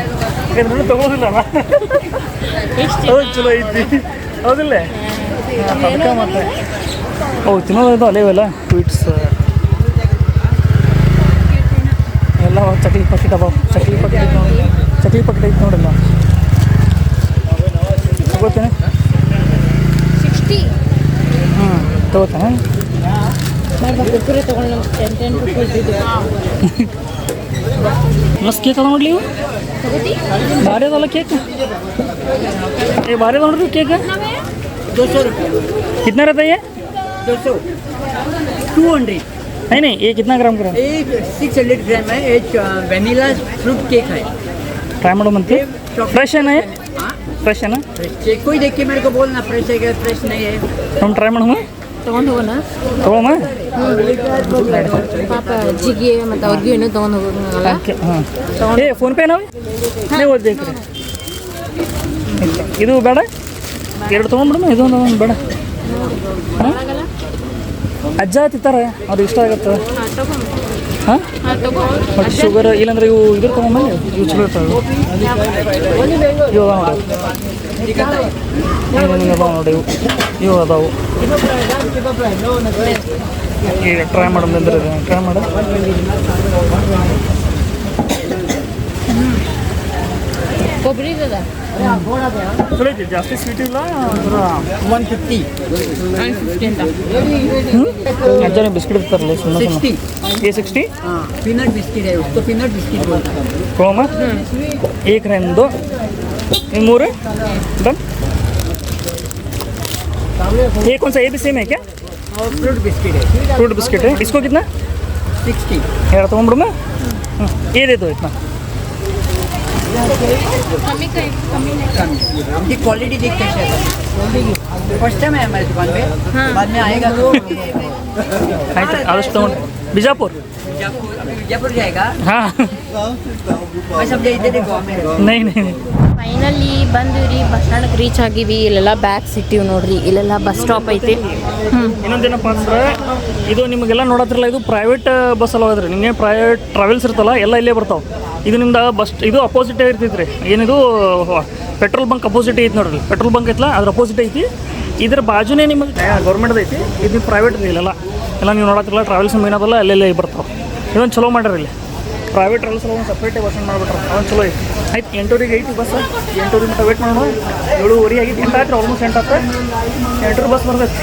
ಯಾಕಂದ್ರೆ ತೊಗೊಳೋದಿಲ್ಲ ಅದೊಂದು ಚಲೋ ಐತಿ. ಹೌದಿಲ್ಲ? ಅದಕ್ಕೆ ಮತ್ತೆ ಅವು ತಿನ್ನೋದು ಅಲ್ಲೇ ಇವೆಲ್ಲ ಸ್ವೀಟ್ಸ್ ಎಲ್ಲ. ಚಕ್ಲಿ ಪಾಕೆಟ್ ಅದಾವ, ಚಕ್ಲಿ ಪಾಕೆಟ್ ಐತೆ ನೋಡಿಲ್ಲ. ತಗೋತೇನೆ 60 ತಗೋತಾನೆ. ಮಸ್ತ್ ಕೇಕ್ ಅದ ನೋಡ್ಲಿ, ಇವು ಭಾರಿ ಅದಲ್ಲ ಕೇಕ್. ಭಾರಿ ಅದ ನೋಡ್ರಿ ಕೇಕ್. 200 रुपये. कितना रहता है ये? 200. 200. नहीं ये कितना ग्राम का? एक 600 ग्राम है. एक वेनिला फ्रूट केक है. ट्राई मारो मनते. फ्रेश है ना ये? फ्रेश है ना? केक कोई देख के मेरे को बोलना फ्रेश है क्या फ्रेश नहीं है. हम ट्राई मारो ತಗೊಂಡು ಹೋಗೋಣ. ತಗೊಮ್ಮ ಪಾಪ ಅಜ್ಜಿಗೆ ಮತ್ತು ಅವ್ರಿಗೂ ಏನೋ ತೊಗೊಂಡು ಹೋಗೋಂಗಲ್ಲ. ಹಾಂ, ಫೋನ್ ಪೇ ನಾವೇ ನೀವು ಓದ್ಬೇಕ್ರಿ. ಇದು ಬೇಡ, 2 ತೊಗೊಂಡ್ಬಿಡೋಣ. ಇದೊಂದು ಬೇಡ. ಹಾಂ, ಅಜ್ಜ ತಿಂತಾರೆ, ಅದು ಇಷ್ಟ ಆಗುತ್ತೆ. ಹಾಂ, ಮತ್ತು ಶುಗರ್ ಇಲ್ಲಾಂದ್ರೆ ಇವು ಇದ್ರ ತೊಗೊಂಬಲ್ಲಿ ಇವು ಚಲೋ ಇರ್ತಾವೆ. ಇವು ಅದಾವ ನೋಡಿ, ಇವು ಅದಾವು. ಈಗ ಟ್ರೈ ಮಾಡೋದಂದ್ರೆ ಟ್ರೈ ಮಾಡು. ಕೊಬ್ಬರಿ ಇದೆ ಚಲೋ ಐತಿ, ಜಾಸ್ತಿ ಸ್ವೀಟ್ ಇಲ್ಲ. 150. ಅಜ್ಜನೇ ಬಿಸ್ಕಿಟ್ ಇರ್ತಾರಲ್ಲ, 60. ये 60 हाँ, पीनट बिस्किट है, उसको पीनट बिस्किट बोलते हैं. कोमा एक रहने दो, ये मूरे डन. ये कौन सा, ये भी सेम है क्या? और फ्रूट बिस्किट है. फ्रूट बिस्किट है. इसको कितना? 60. यार तो उम्र में ये दे दो इतना. हमकी क्वालिटी देख कैसे है. फर्स्ट टाइम है हमारे दुकान पे. बाद में आएगा तो आदर्श बीजापुर. विजयपुर जाएगा. हाँ, मैं समझा इधर देखो हमें. नहीं नहीं नहीं. ಫೈನಲಿ ಬಂದಿವ್ರಿ, ಬಸ್ ಸ್ಟ್ಯಾಂಡ್ಗೆ ರೀಚ್ ಆಗಿವಿ. ಇಲ್ಲೆಲ್ಲ ಬ್ಯಾಗ್ಸ್ ಇಟ್ಟಿವಿ ನೋಡ್ರಿ, ಇಲ್ಲೆಲ್ಲ ಬಸ್ ಸ್ಟಾಪ್ ಐತಿ. ಇನ್ನೊಂದೇನಪ್ಪ ಅಂದ್ರೆ ಇದು ನಿಮಗೆಲ್ಲ ನೋಡತ್ತಿರಲ್ಲ, ಇದು ಪ್ರೈವೇಟ್ ಬಸ್ ಅಲ್ಲ ಹೋದ್ರಿ. ನಿಮಗೆ ಪ್ರೈವೇಟ್ ಟ್ರಾವೆಲ್ಸ್ ಇರ್ತಲ್ಲ, ಎಲ್ಲ ಇಲ್ಲೇ ಬರ್ತಾವೆ. ಇದು ನಿಮ್ದು ಬಸ್ ಇದು ಅಪೋಸಿಟ್ ಇರ್ತೈತೆ ರೀ. ಏನಿದು ಪೆಟ್ರೋಲ್ ಬಂಕ್ ಅಪೋಸಿಟ್ ಐತಿ ನೋಡ್ರಿ. ಪೆಟ್ರೋಲ್ ಬಂಕ್ ಐತಲ್ಲ, ಅದ್ರ ಅಪೋಸಿಟ್ ಐತಿ. ಇದ್ರ ಬಾಜುನೇ ನಿಮಗೆ ಗೌರ್ಮೆಂಟ್ದು ಐತಿ. ಇದು ನೀವು ಪ್ರೈವೇಟ್ ರೀ. ಇಲ್ಲೆಲ್ಲ ಎಲ್ಲ ನೀವು ನೋಡತ್ತಿರಲ್ಲ, ಟ್ರಾವೆಲ್ಸ್ ಮೇನ್ ಅದಲ್ಲ, ಅಲ್ಲೆಲ್ಲೇ ಬರ್ತಾವೆ. ಇದೊಂದು ಚಲೋ ಮಾಡ್ಯಾರ ಇಲ್ಲಿ. ಪ್ರೈವೇಟ್ ಟ್ರಾವೆಲ್ಸ್ ಒಂದು ಸಪ್ರೇಟಾಗಿ ಬಸ್ ಮಾಡಿಬಿಟ್ರೆ ಅದೊಂದು ಚಲೋ ಐತಿ. ಆಯ್ತು, 8:00 ಐತಿ ಬಸ್. 8:00 ಮಟ್ಟ ವೇಟ್ ಮಾಡೋಣ. 7:30 ಆಗಿತ್ತು, 8 ಆಯ್ತು, ಆಲ್ಮೋಸ್ಟ್ 8 ಆಗ್ತದೆ. 8 ಬಸ್ ಬರ್ತೈತೆ.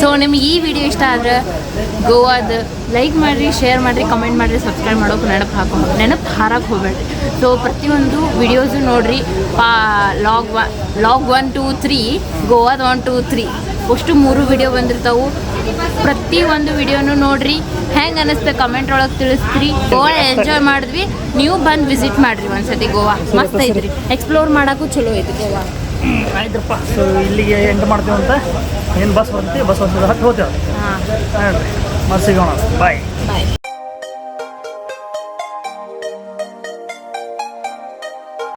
ಸೊ ನಿಮಗೆ ಈ ವಿಡಿಯೋ ಇಷ್ಟ ಆದ್ರೆ ಗೋವಾದ ಲೈಕ್ ಮಾಡಿರಿ, ಶೇರ್ ಮಾಡಿರಿ, ಕಮೆಂಟ್ ಮಾಡಿರಿ, ಸಬ್ಸ್ಕ್ರೈಬ್ ಮಾಡೋಕೆ ನೆನಪು ಹಾರಕ್ಕೆ ಹೋಗ್ಬೇಡ್ರಿ. ಸೊ ಪ್ರತಿಯೊಂದು ವಿಡಿಯೋಸು ನೋಡಿರಿ. ಲಾಗ್ 1 2 3 ಗೋವಾದ 1 2 3 ಅಷ್ಟು 3 ವಿಡಿಯೋ ಬಂದಿರ್ತಾವೆ. ಪ್ರತಿ ಒಂದು ವಿಡಿಯೋನು ನೋಡ್ರಿ. ಹೆಂಗೆ ಅನ್ನಿಸ್ತೆ ಕಮೆಂಟ್ ಒಳಗೆ ತಿಳಿಸ್ತೀರಿ. ಗೋವಾ ಎಂಜಾಯ್ ಮಾಡಿದ್ವಿ, ನೀವು ಬಂದು ವಿಸಿಟ್ ಮಾಡಿರಿ ಒಂದ್ಸತಿ. ಗೋವಾ ಮಸ್ತ್ ಐತ್ರಿ, ಎಕ್ಸ್ಪ್ಲೋರ್ ಮಾಡೋಕ್ಕೂ ಚಲೋ ಐತಿ ಗೋವಾ. ಆಯ್ತಪ್ಪ, ಸೊ ಇಲ್ಲಿಗೆ ಎಂಡ್ ಮಾಡ್ತೀವಿ ಅಂತ. ಏನು ಬಸ್ ಬರ್ತೈತಿ, ಬಸ್ ಹತ್ತಿ ಹೋಗ್ತೇವೆ. ಹಾಂ, ಹೇಳ್ರಿ, ಮತ್ತೆ ಸಿಗೋಣ. ಬಾಯ್.